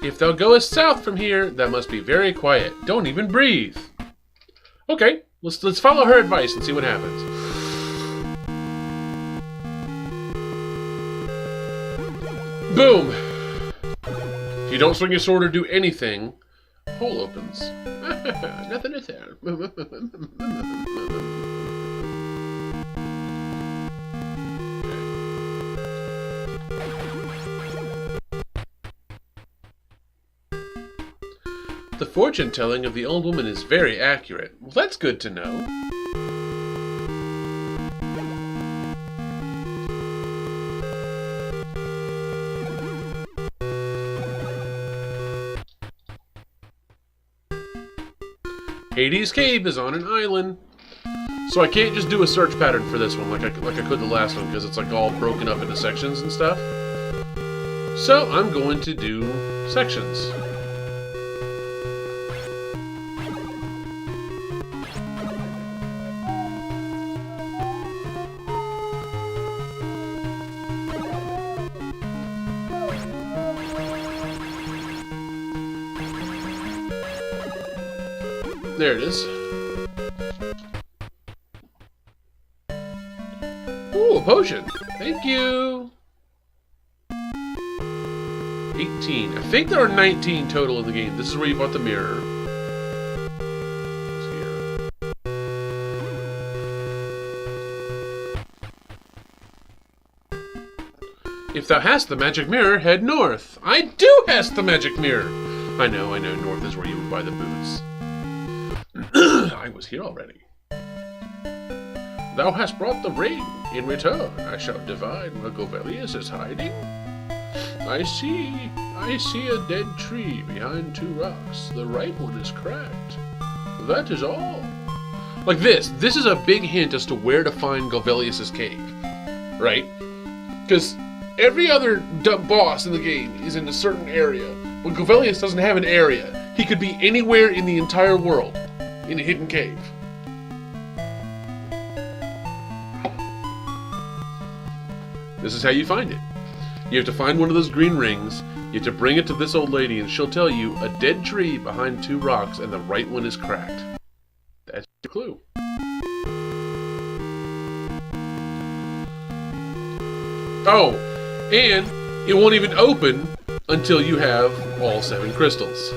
[SPEAKER 1] If thou goest south from here, thou must be very quiet. Don't even breathe. Okay, let's follow her advice and see what happens. Boom! If you don't swing your sword or do anything, hole opens. Nothing is there. The fortune-telling of the old woman is very accurate. Well, that's good to know. Hades Cave is on an island. So I can't just do a search pattern for this one like I could the last one, because it's like all broken up into sections and stuff. So I'm going to do sections. There it is. Ooh, a potion. Thank you. 18. I think there are 19 total in the game. This is where you bought the mirror. It's here. If thou hast the magic mirror, head north. I do hast the magic mirror. I know. North is where you would buy the boots. I was here already. Thou hast brought the ring. In return, I shall divine where Golvellius is hiding. I see a dead tree behind two rocks. The right one is cracked. That is all. Like this. This is a big hint as to where to find Golvellius' cave. Right? Because every other boss in the game is in a certain area. But Golvellius doesn't have an area. He could be anywhere in the entire world in a hidden cave. This is how you find it. You have to find one of those green rings, you have to bring it to this old lady, and she'll tell you a dead tree behind two rocks and the right one is cracked. That's your clue. Oh, and it won't even open until you have all 7 crystals.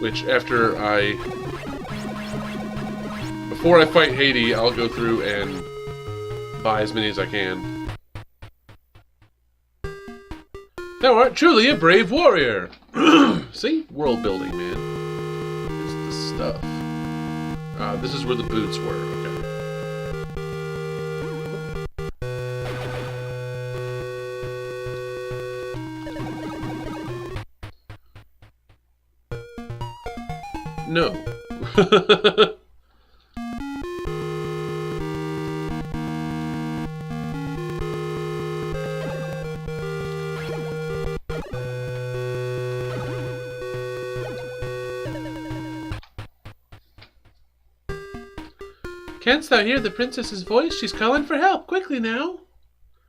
[SPEAKER 1] Which before I fight Hades, I'll go through and buy as many as I can. Thou art truly a brave warrior! See? World building, man. It's the stuff. This is where the boots were, okay. No.
[SPEAKER 2] Canst thou hear the princess's voice? She's calling for help. Quickly now.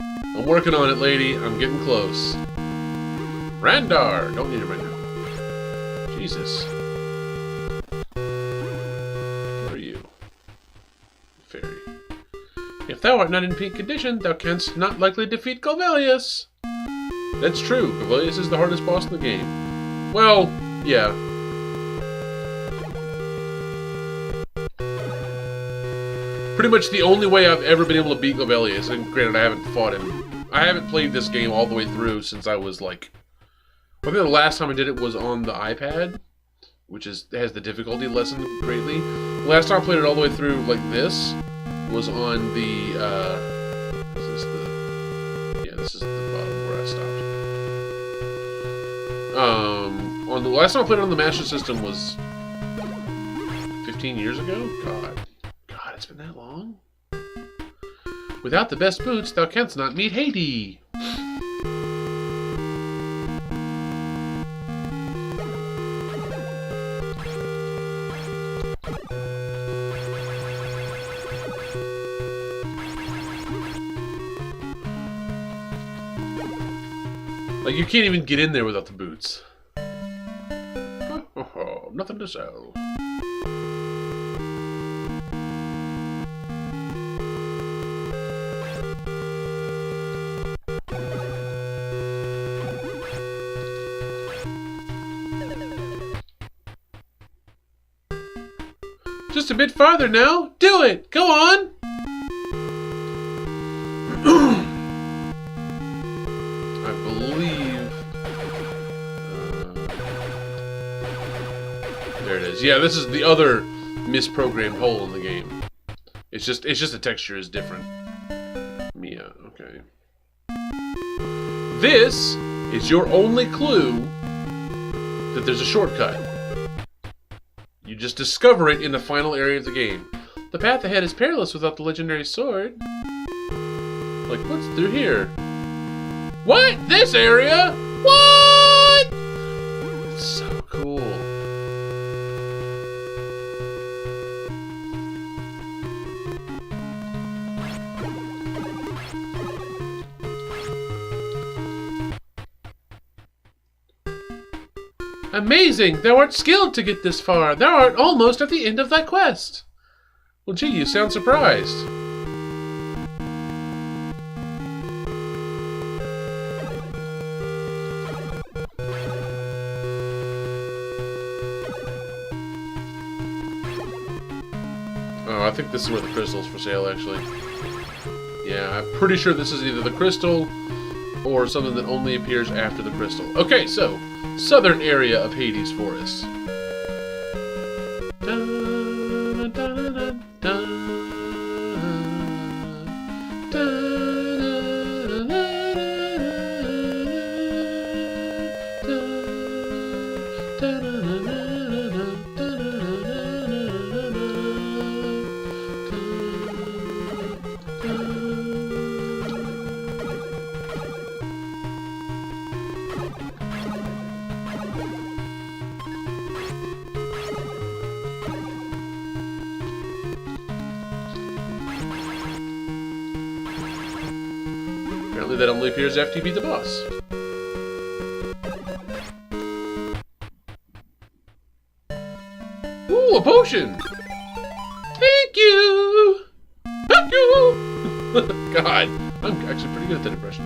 [SPEAKER 1] I'm working on it, lady. I'm getting close. Randar! Don't need it right now. Jesus. Where are you? Fairy.
[SPEAKER 2] If thou art not in peak condition, thou canst not likely defeat Golvellius.
[SPEAKER 1] That's true. Golvellius is the hardest boss in the game. Well, yeah. Pretty much the only way I've ever been able to beat Golvellius, and granted I haven't fought him. I haven't played this game all the way through since I was like... I think the last time I did it was on the iPad, which has the difficulty lessened greatly. The last time I played it all the way through like this was on the... this is the bottom where I stopped. On the last time I played it on the Master System was 15 years ago? God, it's been that long? Without the best boots, thou canst not meet Hades. Like, you can't even get in there without the boots. Oh, nothing to sell.
[SPEAKER 2] Just a bit farther now. Do it! Go on!
[SPEAKER 1] I believe... there it is. Yeah, this is the other misprogrammed hole in the game. It's just the texture is different. Mia, okay. This is your only clue that there's a shortcut. You just discover it in the final area of the game.
[SPEAKER 2] The path ahead is perilous without the legendary sword.
[SPEAKER 1] Like, what's through here?
[SPEAKER 2] What? This area? What?
[SPEAKER 1] It's so cool.
[SPEAKER 2] Amazing! Thou art skilled to get this far. Thou art almost at the end of thy quest.
[SPEAKER 1] Well, gee, you sound surprised. Oh, I think this is where the crystal's for sale, actually. Yeah, I'm pretty sure this is either the crystal or something that only appears after the crystal. Okay, so... southern area of Hades Forest. Apparently that only appears after you beat the boss. Ooh, a potion!
[SPEAKER 2] Thank you!
[SPEAKER 1] Thank you! God, I'm actually pretty good at that impression.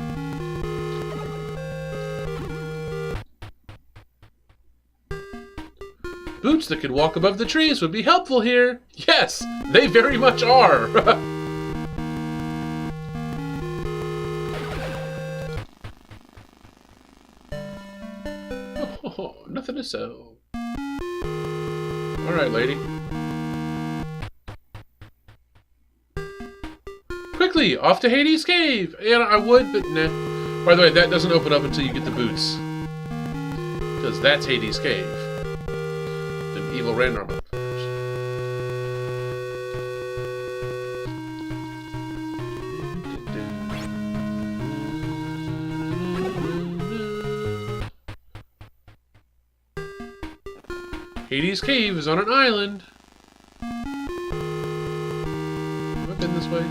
[SPEAKER 1] Boots that could walk above the trees would be helpful here. Yes, they very much are. Oh, nothing to sell. Alright, lady. Quickly, off to Hades' cave! Yeah, I would, but nah. By the way, that doesn't open up until you get the boots. Because that's Hades' cave. The evil random motherfuckers. Hades' cave is on an island. Have I been this way?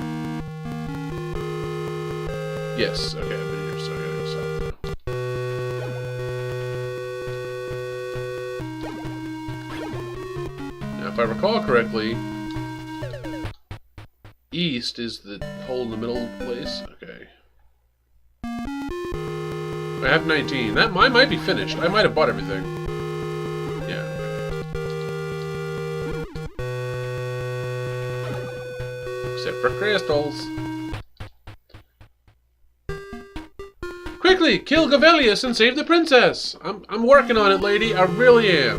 [SPEAKER 1] Yes, okay, I've been here, so I gotta go south now. Now, if I recall correctly, east is the hole in the middle place. Okay. I have 19. That might be finished. I might have bought everything. Yeah. Except for crystals. Quickly, kill Golvellius and save the princess! I'm working on it, lady. I really am.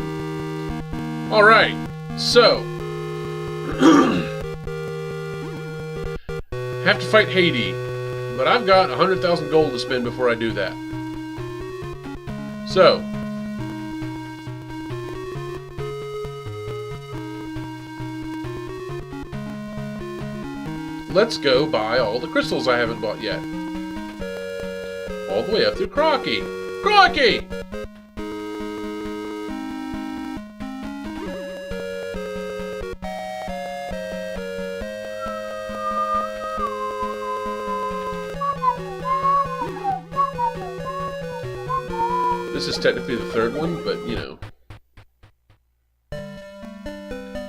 [SPEAKER 1] Alright, so. Have to fight Hades. But I've got 100,000 gold to spend before I do that. So. Let's go buy all the crystals I haven't bought yet. All the way up through Crocky. Crocky! This is technically the third one, but you know.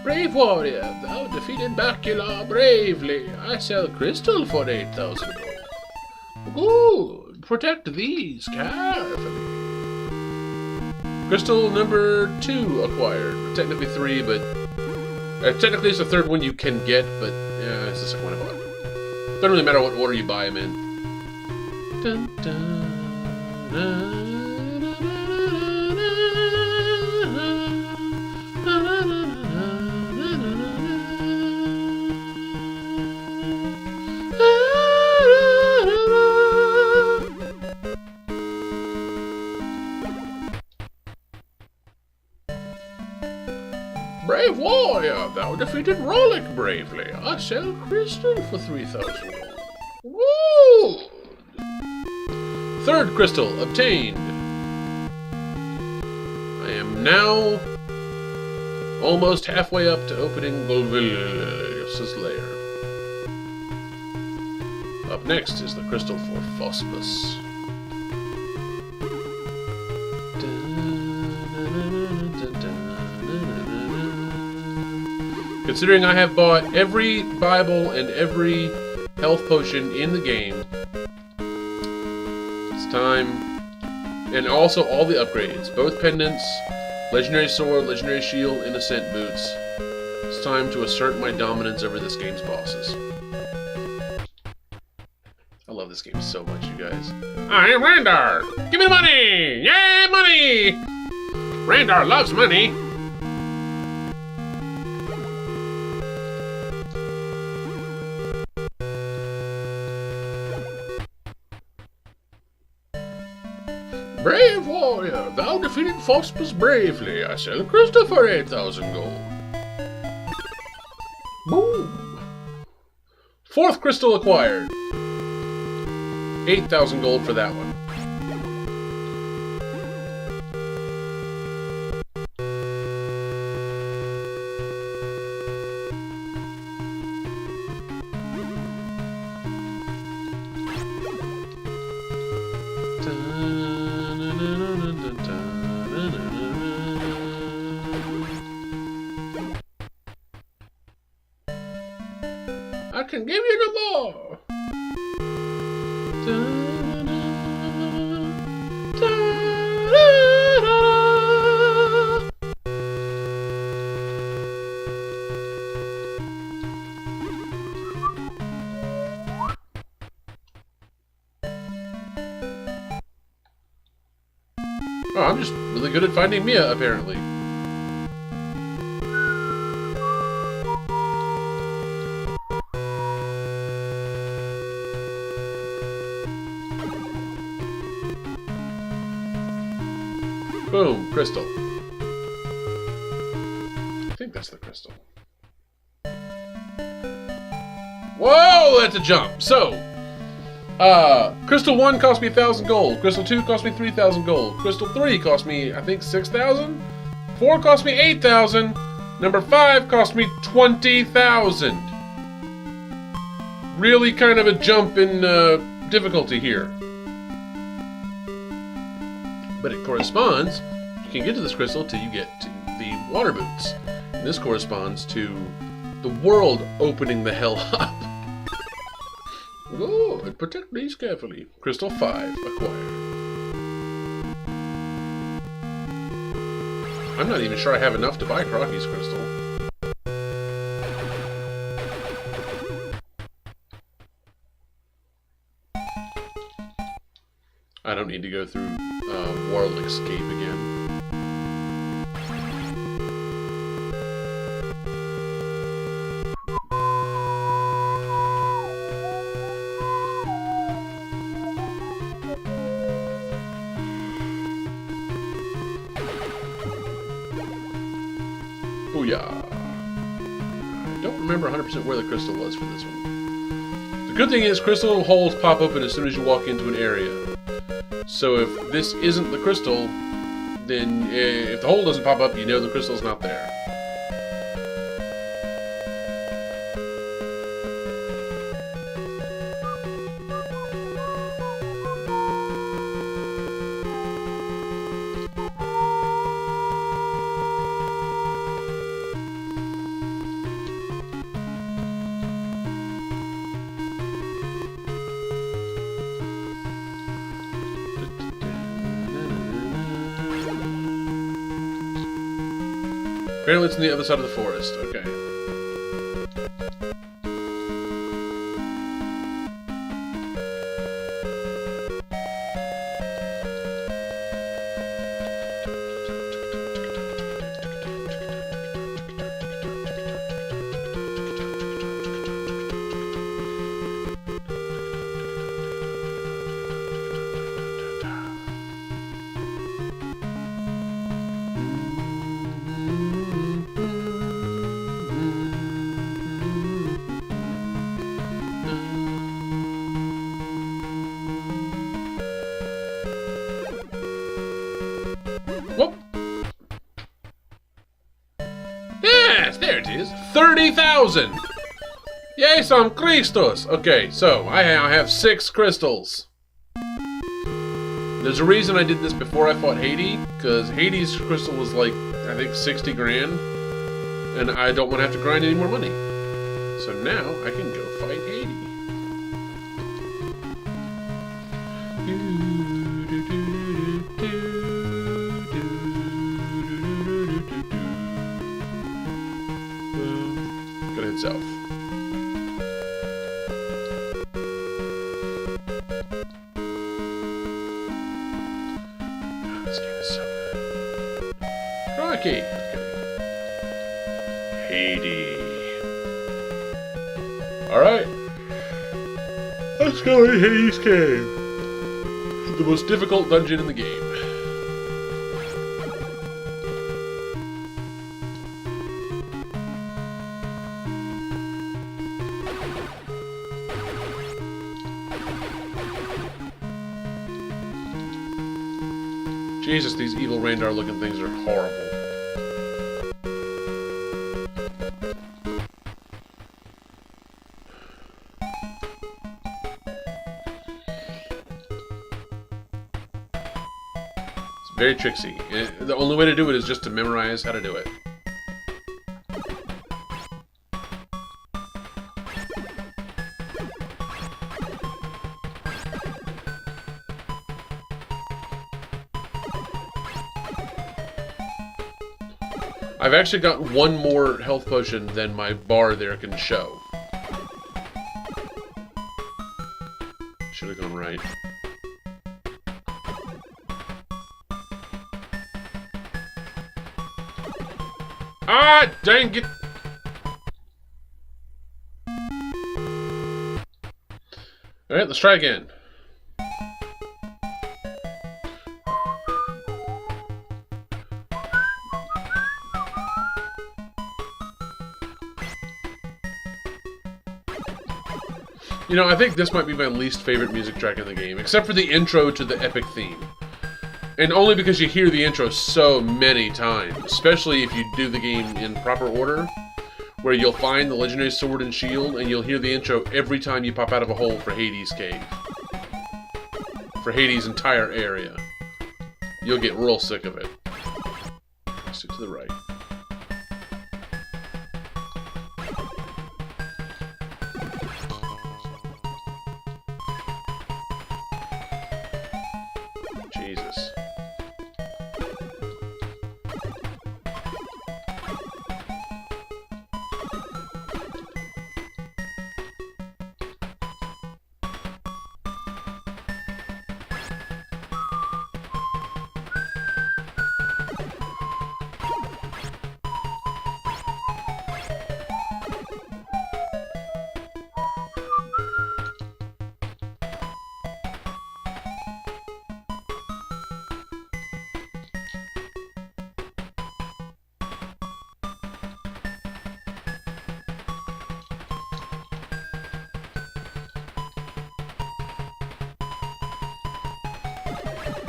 [SPEAKER 2] Brave warrior, thou defeated Bacula bravely. I sell crystal for 8,000 gold. Good. Protect these carefully.
[SPEAKER 1] Crystal number 2 acquired. Technically 3, but technically it's the third one you can get, but yeah, it's the second one I bought. Doesn't really matter what order you buy them in. Dun, dun, dun.
[SPEAKER 2] Brave warrior, thou defeated Rollick bravely. I sell crystal for 3,000 gold. Woo!
[SPEAKER 1] Third crystal obtained. I am now almost halfway up to opening Golvellius' lair. Up next is the crystal for Phosphus. Considering I have bought every Bible and every health potion in the game, it's time, and also all the upgrades, both pendants, legendary sword, legendary shield, and ascent boots. It's time to assert my dominance over this game's bosses. I love this game so much, you guys.
[SPEAKER 2] I am Randar. Give me the money! Yeah, money! Randar loves money. Brave warrior, thou defeated Phosphus bravely. I sell a crystal for 8,000 gold.
[SPEAKER 1] Boom! Fourth crystal acquired. 8,000 gold for that one. Oh, I'm just really good at finding Mia, apparently. Boom, crystal. I think that's the crystal. Whoa, that's a jump. So, Crystal 1 cost me 1,000 gold. Crystal 2 cost me 3,000 gold. Crystal 3 cost me, I think, 6,000. 4 cost me 8,000. Number 5 cost me 20,000. Really kind of a jump in difficulty here. But it corresponds, you can get to this crystal till you get to the water boots. And this corresponds to the world opening the hell up. Oh, and protect these carefully. Crystal 5 acquired. I'm not even sure I have enough to buy Crocky's crystal. I don't need to go through World Escape again. Booyah! I don't remember 100% where the crystal was for this one. The good thing is crystal holes pop open as soon as you walk into an area. So if this isn't the crystal, then if the hole doesn't pop up, you know the crystal's not there. Apparently it's on the other side of the forest. Okay. Whoop! Yes, there it is. 30,000! Yay, some Christos! Okay, so I now have 6 crystals. There's a reason I did this before I fought Hades, because Hades' crystal was like, I think 60 grand, and I don't want to have to grind any more money. So now I can go fight Hades. Gonna head south. This game is so good. Rocky! Hades. Alright. Let's go to Hades Cave. The most difficult dungeon in the game. Jesus, these evil Randar looking things are horrible. It's very tricksy. The only way to do it is just to memorize how to do it. I've actually got one more health potion than my bar there can show. Should have gone right. Ah, dang it! Alright, let's try again. You know, I think this might be my least favorite music track in the game, except for the intro to the epic theme. And only because you hear the intro so many times, especially if you do the game in proper order, where you'll find the legendary sword and shield, and you'll hear the intro every time you pop out of a hole for Hades' cave. For Hades' entire area. You'll get real sick of it. Stick to the right. Jesus.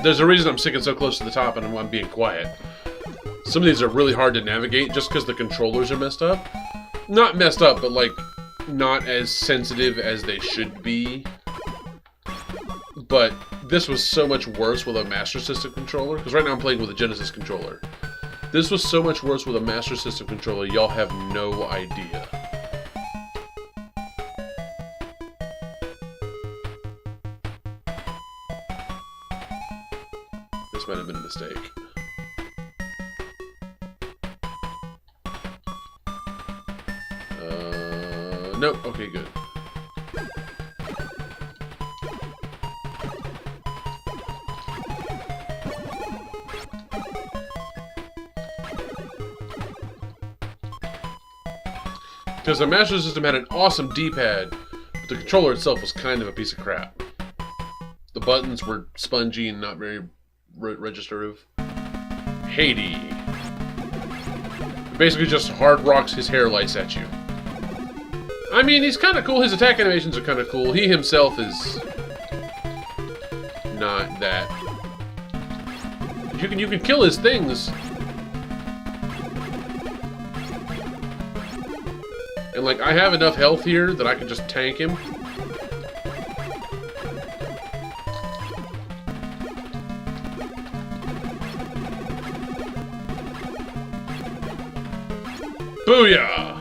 [SPEAKER 1] There's a reason I'm sticking so close to the top and I'm being quiet. Some of these are really hard to navigate just because the controllers are messed up. Not messed up, but like, not as sensitive as they should be. But this was so much worse with a Master System controller, because right now I'm playing with a Genesis controller. This was so much worse with a Master System controller, y'all have no idea. This might have been a mistake. Nope. Okay, good. Because the Master System had an awesome D-pad, but the controller itself was kind of a piece of crap. The buttons were spongy and not very registrative. Hades. Basically just hard rocks his hair lights at you. I mean, he's kind of cool. His attack animations are kind of cool. He himself is not that. You can kill his things. And like, I have enough health here that I can just tank him. Booyah!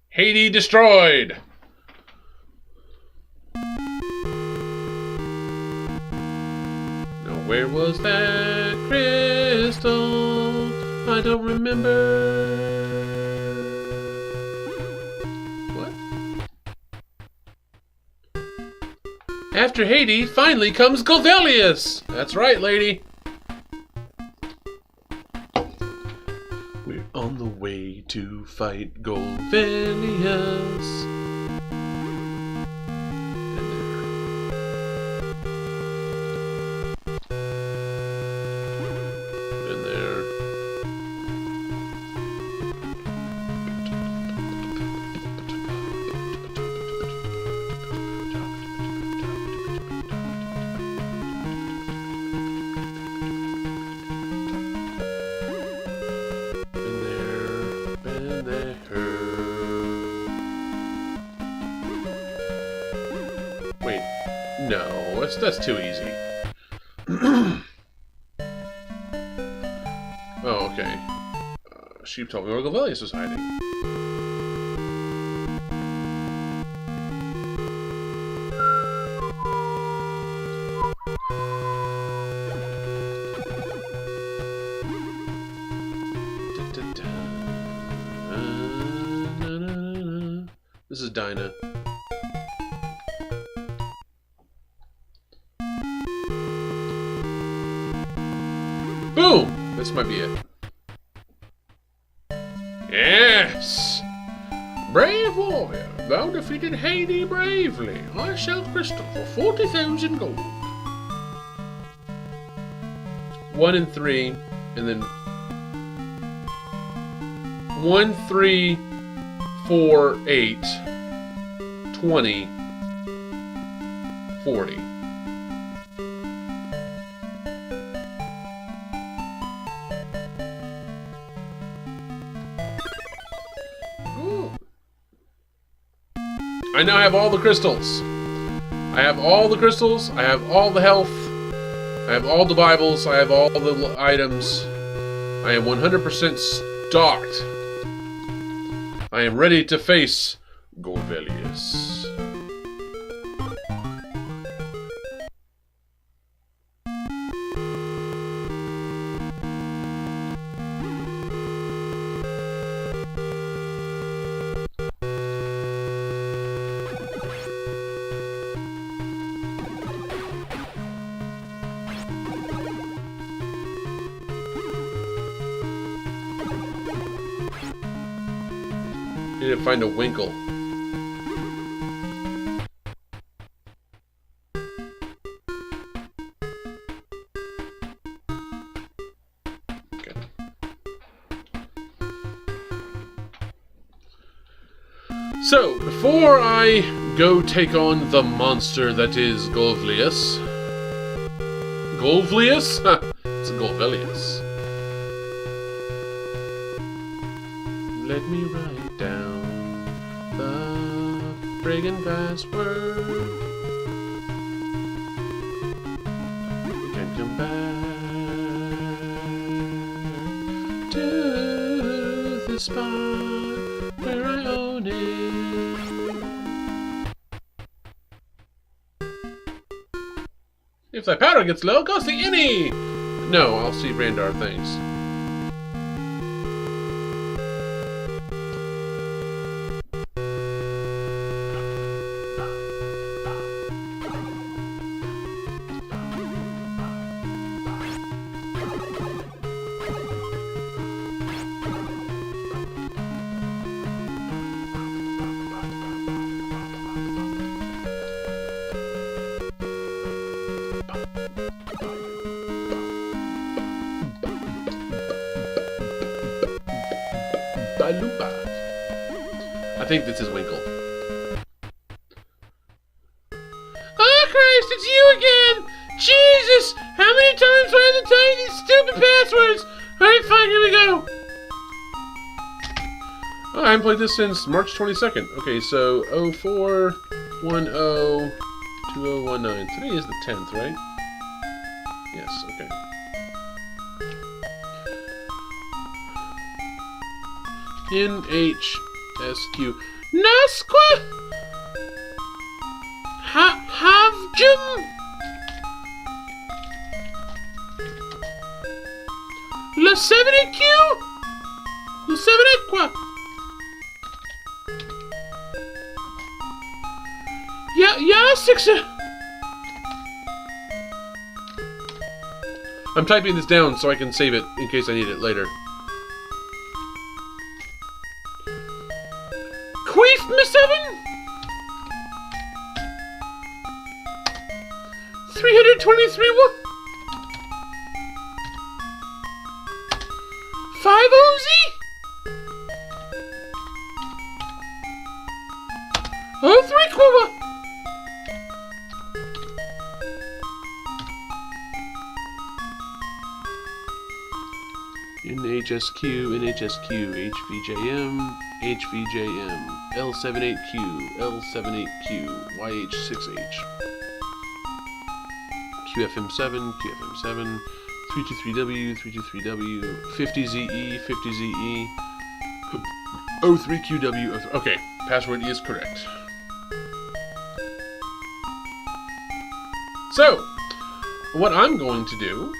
[SPEAKER 1] Hades destroyed! Now where was that crystal? I don't remember. What? After Hades, finally comes Golvellius! That's right, lady. We're on the way to fight Golvellius. Been there. Wait, no, that's too easy. Oh, okay. Sheep told me where Golvellius was hiding. This is Dinah. Boom! This might be it. Yes! Brave warrior, thou defeated Hades bravely. I sell crystal for 40,000 gold. 1 and 3, and then 1, 3, 4, 8, 20, 40. Ooh. I now have all the crystals. I have all the crystals. I have all the health. I have all the Bibles. I have all the items. I am 100% stocked. I am ready to face Golvellius. Need to find a Winkle. Okay. So, before I go take on the monster that is Golvellius. Golvellius? It's Golvellius. Let me write down the friggin' password. We can come back to the spot where I own it. If thy powder gets low, go see any. No, I'll see Randar things. I think this is Winkle.
[SPEAKER 2] Oh Christ, it's you again! Jesus! How many times do I have to tell you these stupid passwords? Alright, fine, here we go.
[SPEAKER 1] Oh, I haven't played this since March 22nd. Okay, so 0410 2019. Today is the 10th, right? Yes, okay. NHSQ.
[SPEAKER 2] Nasqua! Havjum! La 70Q? La 70 Yeah, 6.
[SPEAKER 1] I'm typing this down so I can save it in case I need it later.
[SPEAKER 2] Queef me 7? 323 what? 5 Uzi? Oh, 3 Quilla.
[SPEAKER 1] NHSQ, HVJM, HVJM, L78Q, L78Q, YH6H, QFM7, QFM7, 323W, 323W, 50ZE, 50ZE, 03QW, okay, password is correct. So, what I'm going to do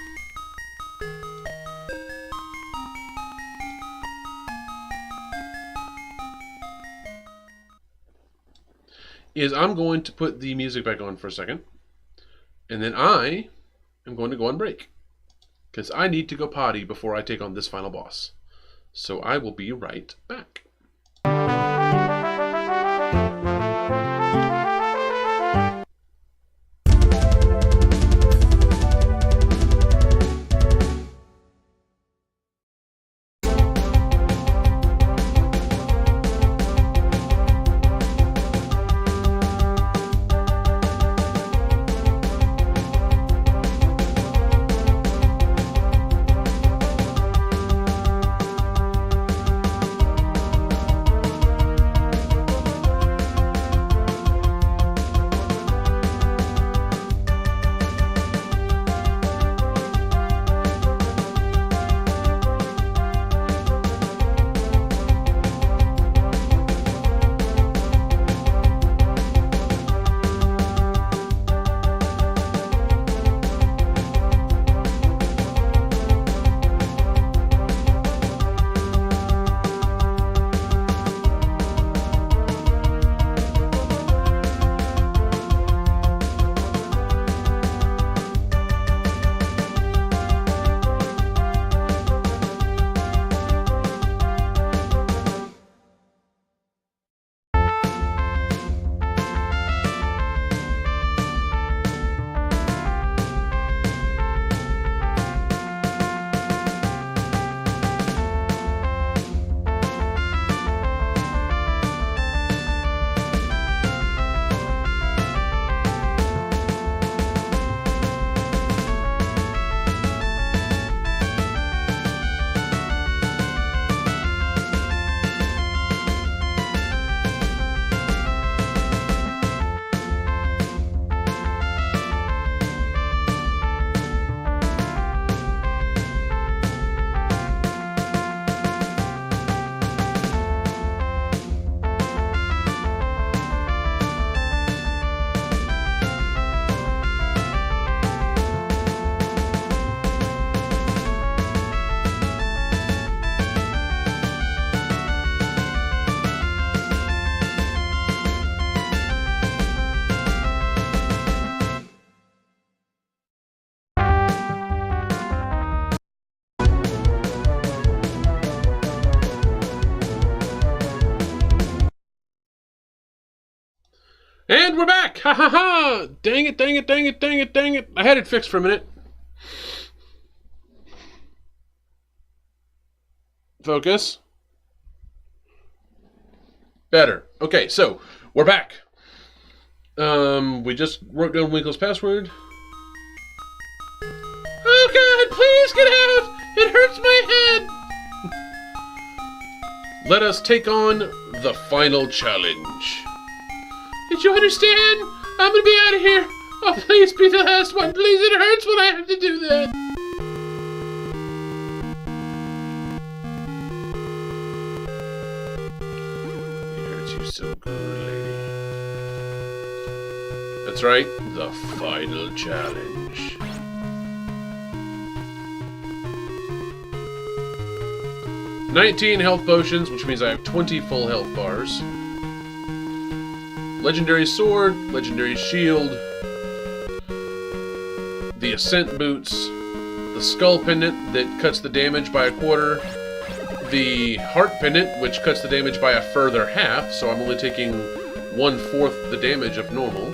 [SPEAKER 1] is I'm going to put the music back on for a second, and then I am going to go on break. because I need to go potty before I take on this final boss. So I will be right back. And we're back! Ha ha ha! Dang it, dang it, dang it, dang it, dang it. I had it fixed for a minute. Focus. Better. Okay, so we're back. We just wrote down Winkle's password.
[SPEAKER 2] Oh God, please get out! It hurts my head!
[SPEAKER 1] Let us take on the final challenge.
[SPEAKER 2] Did you understand? I'm gonna be out of here. Oh, please be the last one. Please, it hurts when I have to do that.
[SPEAKER 1] It hurts you so good, lady. That's right, the final challenge. "19 health potions, which means I have 20 full health bars. Legendary sword, legendary shield, the ascent boots, the skull pendant that cuts the damage by a quarter, the heart pendant, which cuts the damage by a further half, so I'm only taking 1/4 the damage of normal.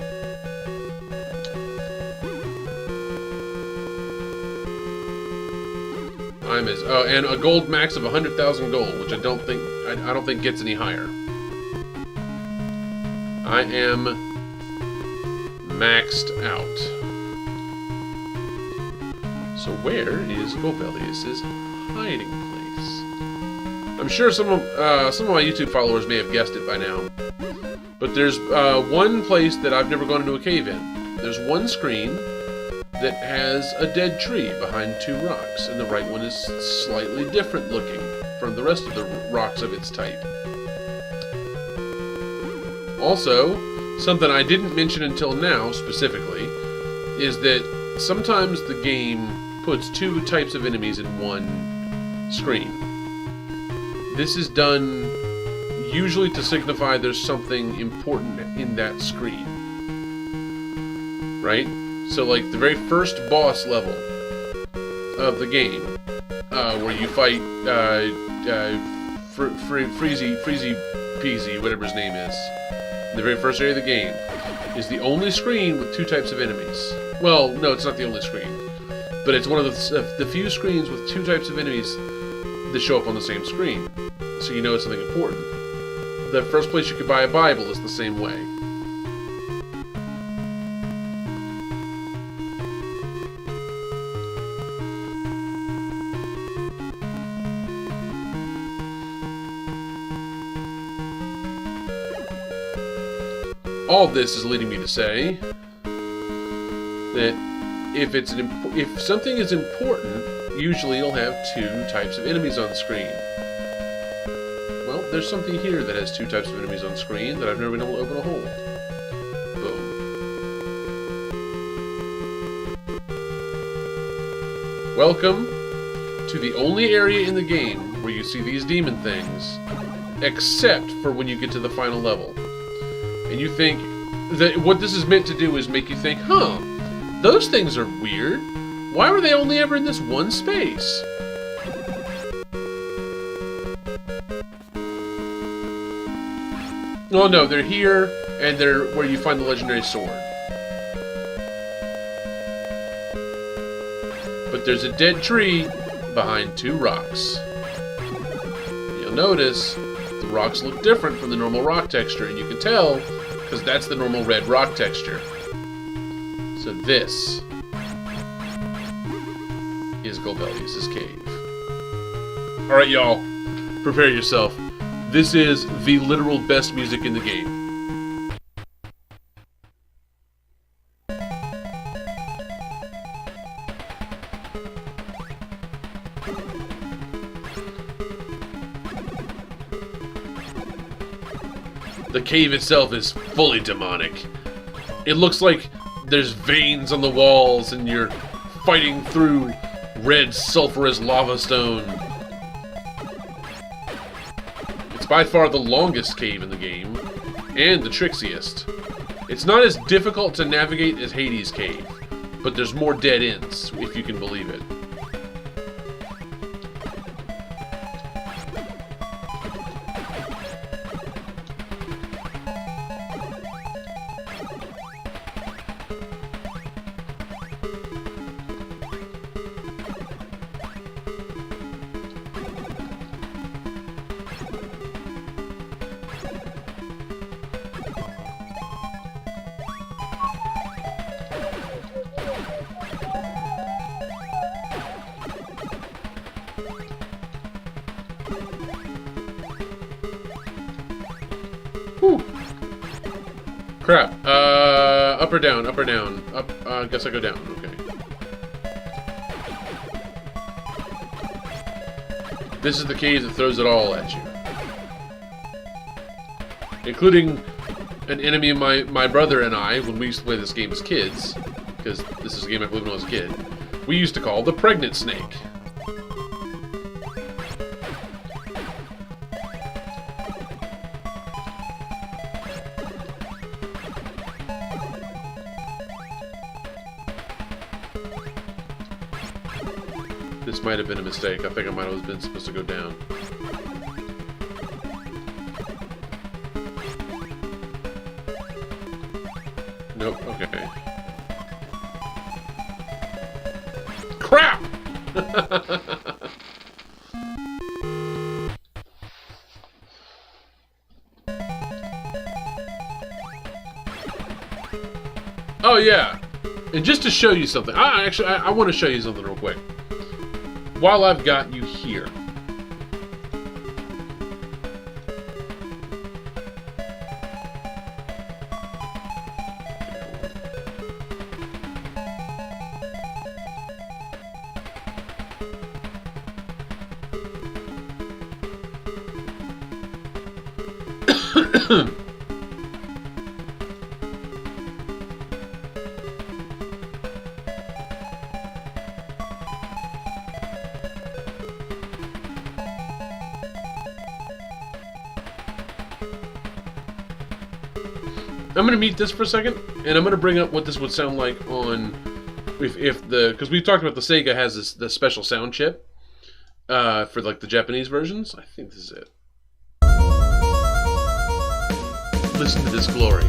[SPEAKER 1] And a gold max of 100,000 gold, which I don't think gets any higher. I am maxed out. So where is Golvellius' hiding place? I'm sure some of my YouTube followers may have guessed it by now. But there's one place that I've never gone into a cave in. There's one screen that has a dead tree behind 2 rocks, and the right one is slightly different looking from the rest of the rocks of its type. Also, something I didn't mention until now specifically is that sometimes the game puts 2 types of enemies in one screen. This is done usually to signify there's something important in that screen. Right? So like the very first boss level of the game, where you fight Freezy Peasy, whatever his name is. The very first area of the game is the only screen with 2 types of enemies. Well, no, it's not the only screen, but it's one of the few screens with 2 types of enemies that show up on the same screen, so you know it's something important. The first place you could buy a Bible is the same way. All this is leading me to say that if something is important, usually it'll have 2 types of enemies on the screen. Well, there's something here that has 2 types of enemies on the screen that I've never been able to open a hole. Boom. Welcome to the only area in the game where you see these demon things, except for when you get to the final level. And you think that what this is meant to do is make you think, huh, those things are weird. Why were they only ever in this one space? Oh no, they're here, and they're where you find the legendary sword. But there's a dead tree behind 2 rocks. You'll notice the rocks look different from the normal rock texture, and you can tell because that's the normal red rock texture. So this is Golvellius' cave. Alright, y'all. Prepare yourself. This is the literal best music in the game. The cave itself is fully demonic. It looks like there's veins on the walls and you're fighting through red sulfurous lava stone. It's by far the longest cave in the game, and the trixiest. It's not as difficult to navigate as Hades' cave, but there's more dead ends, if you can believe it. Whew. Crap. Up or down? Up or down? Up. I guess I go down. Okay. This is the cave that throws it all at you. Including an enemy of my brother and I, when we used to play this game as kids, because this is a game I played when I was a kid, we used to call the pregnant snake. This might have been a mistake. I think I might have been supposed to go down. Nope, okay. Crap! Oh yeah, and just to show you something, I want to show you something real quick. While I've got you here, I'm going to mute this for a second, and I'm going to bring up what this would sound like on because we talked about the Sega has the special sound chip for like the Japanese versions. I think this is it. Listen to this glory.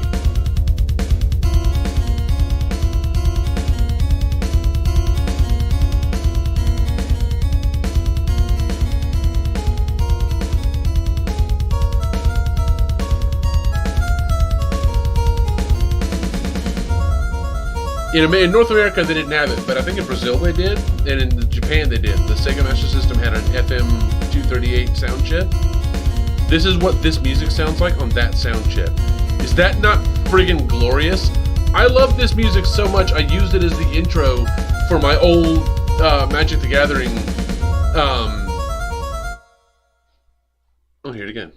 [SPEAKER 1] In North America, they didn't have it, but I think in Brazil they did, and in Japan they did. The Sega Master System had an FM 238 sound chip. This is what this music sounds like on that sound chip. Is that not friggin' glorious? I love this music so much, I used it as the intro for my old Magic the Gathering. I'll hear it again.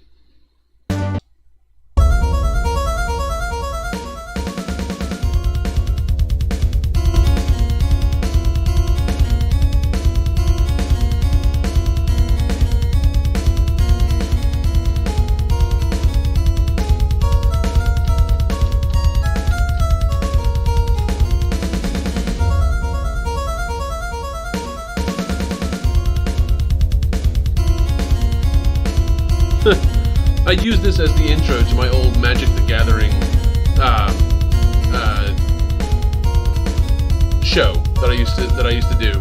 [SPEAKER 1] I use this as the intro to my old Magic the Gathering show that I used to do,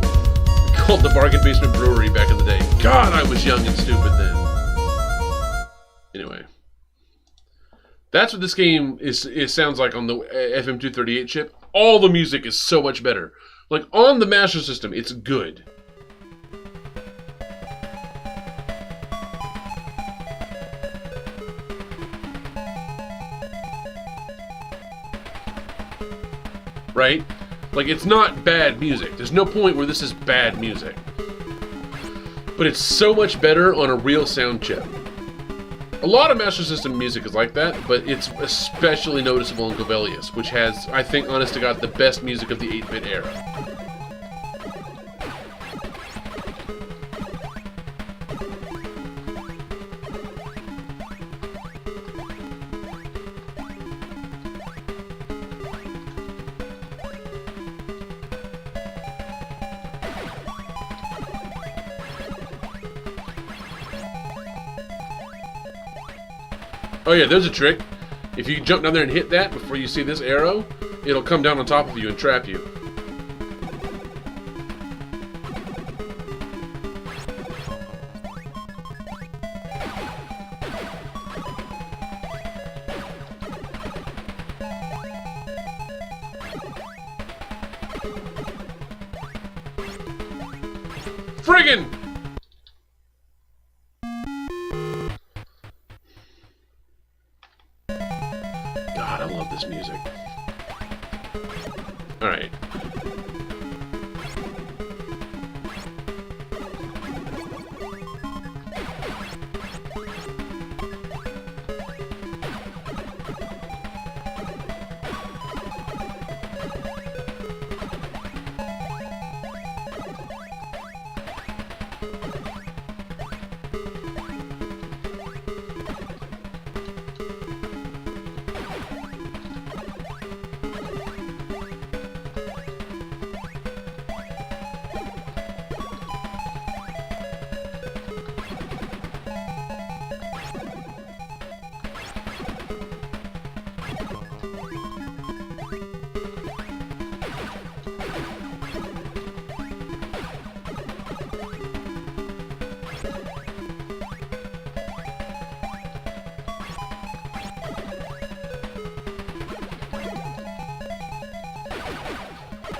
[SPEAKER 1] called the Bargain Basement Brewery back in the day. God, I was young and stupid then. Anyway, that's what this game sounds like on the FM 238 chip. All the music is so much better. Like on the Master System, it's good. Right? Like, it's not bad music. There's no point where this is bad music. But it's so much better on a real sound chip. A lot of Master System music is like that, but it's especially noticeable in Golvellius, which has, I think, honest to God, the best music of the 8-bit era. Oh yeah, there's a trick. If you jump down there and hit that before you see this arrow, it'll come down on top of you and trap you. Friggin'! God, I love this music. Alright.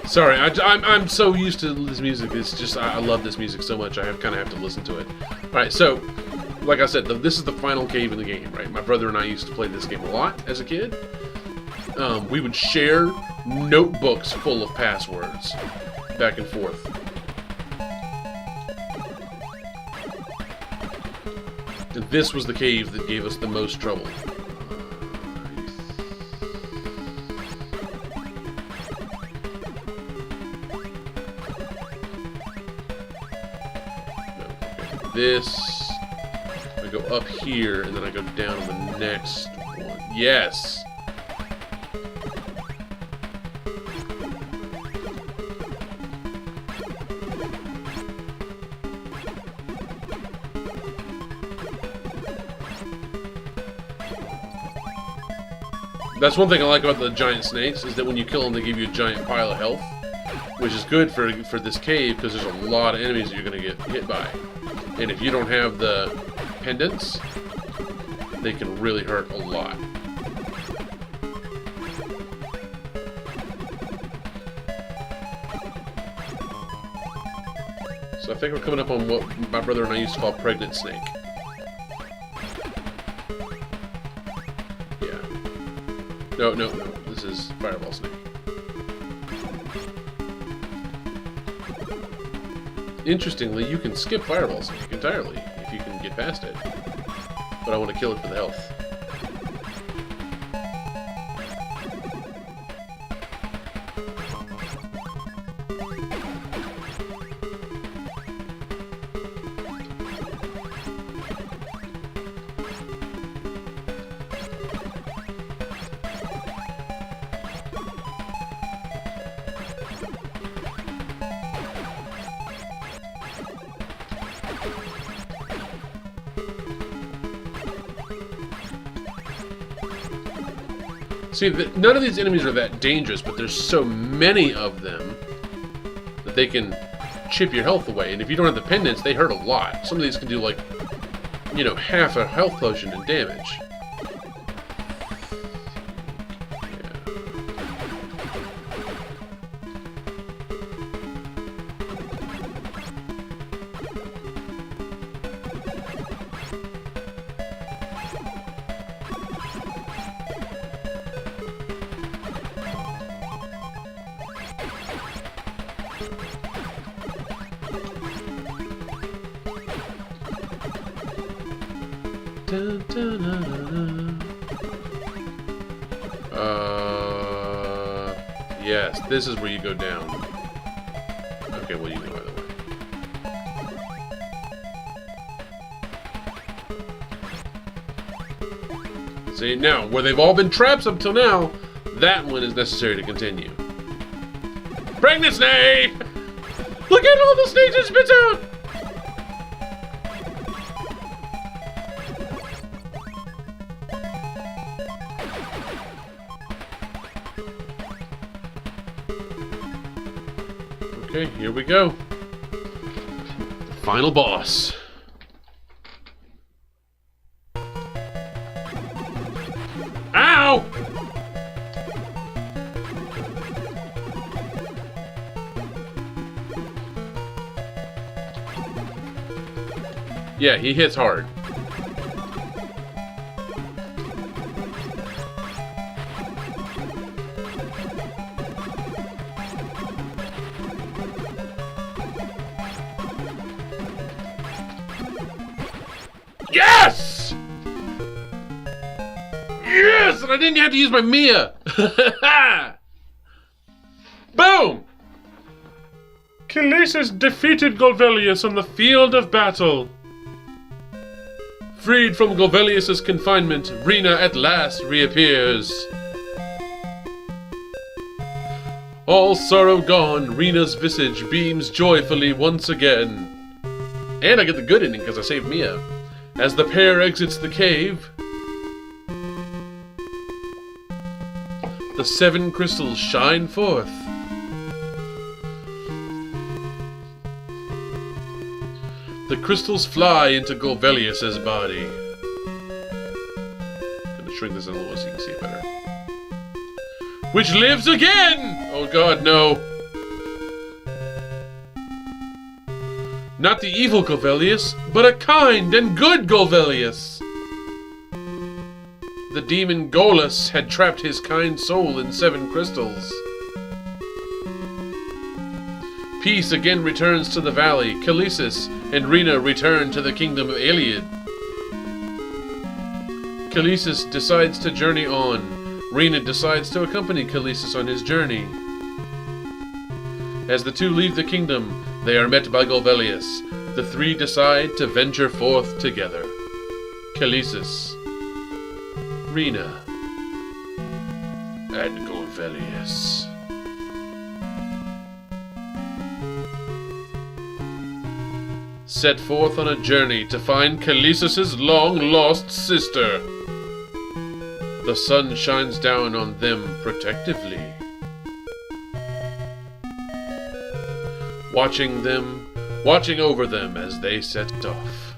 [SPEAKER 1] Sorry, I'm so used to this music. It's just I love this music so much. I kind of have to listen to it. All right, so like I said, this is the final cave in the game, right? My brother and I used to play this game a lot as a kid. We would share notebooks full of passwords back and forth. And this was the cave that gave us the most trouble. This, I go up here, and then I go down on the next one. Yes! That's one thing I like about the giant snakes, is that when you kill them, they give you a giant pile of health, which is good for this cave, because there's a lot of enemies that you're going to get hit by. And if you don't have the pendants, they can really hurt a lot. So I think we're coming up on what my brother and I used to call pregnant snake. Yeah. No. This is fireball snake. Interestingly, you can skip fireball snake entirely if you can get past it. But I want to kill it for the health. See, none of these enemies are that dangerous, but there's so many of them that they can chip your health away. And if you don't have the pendants, they hurt a lot. Some of these can do, like, you know, half a health potion in damage. Yes, this is where you go down. Okay, well, you go either way. See, now, where they've all been traps up till now, that one is necessary to continue. Pregnant snake! Look at all the snakes it spits out! Okay, here we go. The final boss. Ow! Yeah, he hits hard. Yes! Yes! And I didn't have to use my Mia! Boom! Chalesis defeated Golvellius on the field of battle. Freed from Golvellius' confinement, Rena at last reappears. All sorrow gone, Rena's visage beams joyfully once again. And I get the good ending because I saved Mia. As the pair exits the cave, the 7 crystals shine forth. The crystals fly into Golvellius' body. I'm gonna shrink this in a little so you can see it better. Which lives again! Oh god, no. Not the evil Golvellius, but a kind and good Golvellius. The demon Golus had trapped his kind soul in 7 crystals. Peace again returns to the valley. Chalesis and Rena return to the kingdom of Iliad. Chalesis decides to journey on. Rena decides to accompany Chalesis on his journey. As the two leave the kingdom, they are met by Golvellius. The 3 decide to venture forth together. Chalesis, Rena, and Golvellius. Set forth on a journey to find Chalesis' long-lost sister. The sun shines down on them protectively. Watching over them as they set off.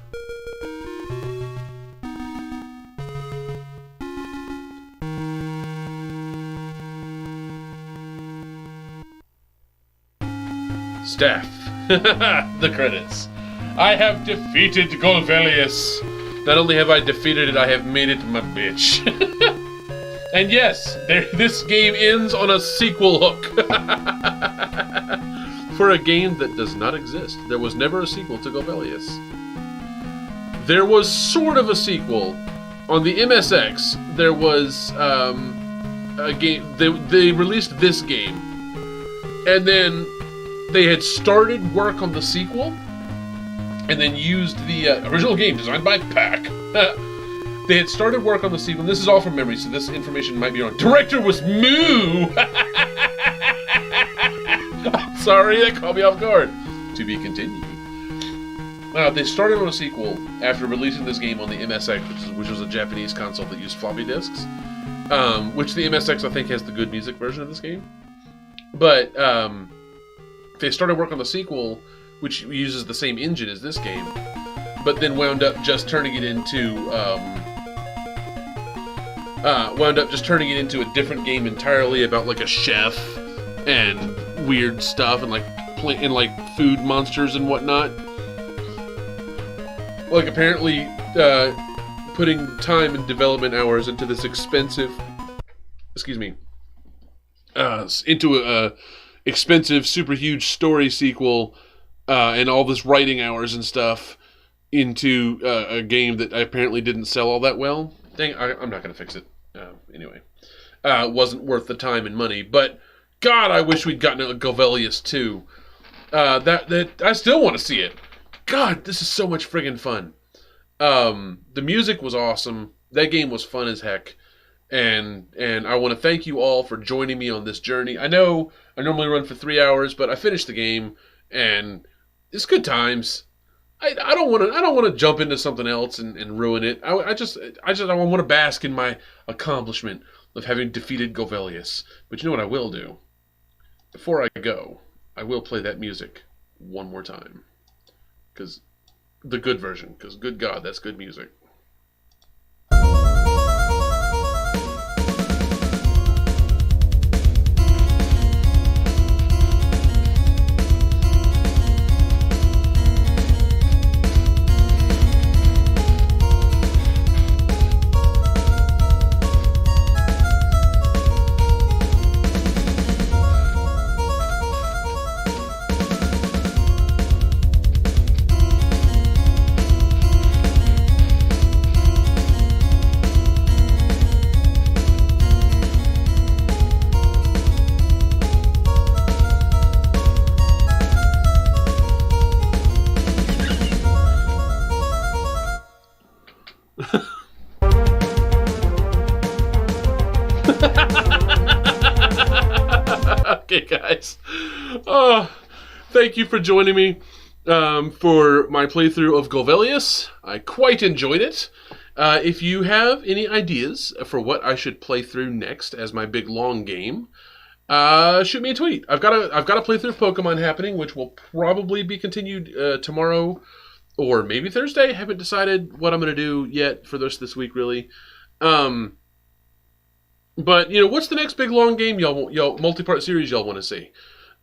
[SPEAKER 1] Staff. The credits. I have defeated Golvellius. Not only have I defeated it, I have made it my bitch. And yes, this game ends on a sequel hook. For a game that does not exist. There was never a sequel to Golvellius. There was sort of a sequel. On the MSX, there was a game. They released this game. And then they had started work on the sequel. And then used the original game designed by Pac. They had started work on the sequel. And this is all from memory, so this information might be wrong. Director was Moo! Sorry, that caught me off guard. To be continued. They started on a sequel after releasing this game on the MSX, which was a Japanese console that used floppy disks. Which the MSX, I think, has the good music version of this game. But they started work on the sequel, which uses the same engine as this game, but then wound up just turning it into a different game entirely about like a chef and weird stuff and like food monsters and whatnot. Like apparently putting time and development hours into this expensive, into a expensive, super huge story sequel. And all this writing hours and stuff into a game that apparently didn't sell all that well. Dang, I'm not going to fix it. Anyway. Wasn't worth the time and money. But, God, I wish we'd gotten a Golvellius 2. That I still want to see it. God, this is so much friggin' fun. The music was awesome. That game was fun as heck. And I want to thank you all for joining me on this journey. I know I normally run for 3 hours, but I finished the game, and it's good times. I don't want to jump into something else and ruin it. I want to bask in my accomplishment of having defeated Golvellius. But you know what I will do? Before I go, I will play that music one more time. Because the good version. Because good God, that's good music. Okay, guys. Thank you for joining me for my playthrough of Golvellius. I quite enjoyed it. If you have any ideas for what I should play through next as my big long game, shoot me a tweet. I've got a playthrough of Pokemon happening, which will probably be continued tomorrow or maybe Thursday. Haven't decided what I'm going to do yet for this week, really. But, you know, what's the next big long game y'all multi-part series y'all want to see?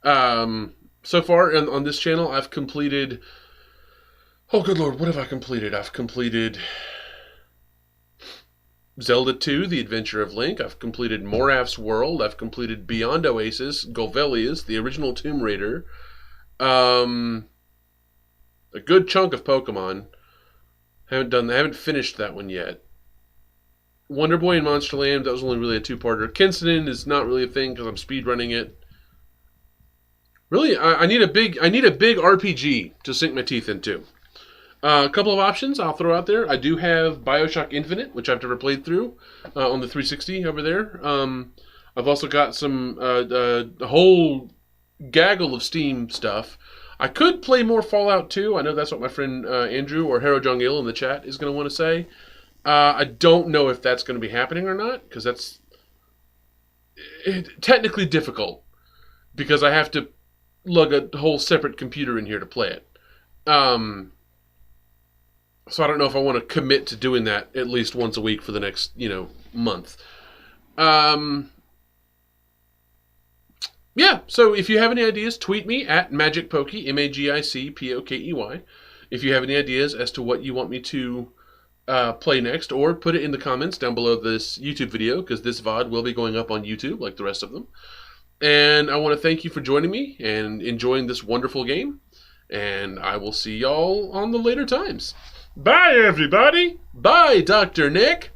[SPEAKER 1] So far on this channel, I've completed... Oh, good Lord, what have I completed? I've completed Zelda 2, The Adventure of Link. I've completed Moraf's World. I've completed Beyond Oasis, Golvellius, the original Tomb Raider. A good chunk of Pokemon. Haven't finished that one yet. Wonder Boy and Monsterland, that was only really a two-parter. Kensington is not really a thing because I'm speedrunning it. Really, I need a big RPG to sink my teeth into. A couple of options I'll throw out there. I do have BioShock Infinite, which I've never played through on the 360 over there. I've also got some a whole gaggle of Steam stuff. I could play more Fallout 2. I know that's what my friend Andrew or Hero Jong Il in the chat is going to want to say. I don't know if that's going to be happening or not, because that's technically difficult, because I have to lug a whole separate computer in here to play it. So I don't know if I want to commit to doing that at least once a week for the next, month. Yeah, so if you have any ideas, tweet me at MagicPokey, MagicPokey. If you have any ideas as to what you want me to play next, or put it in the comments down below this YouTube video, because this VOD will be going up on YouTube like the rest of them. And I want to thank you for joining me and enjoying this wonderful game. And I will see y'all on the later times. Bye, everybody. Bye, Dr. Nick.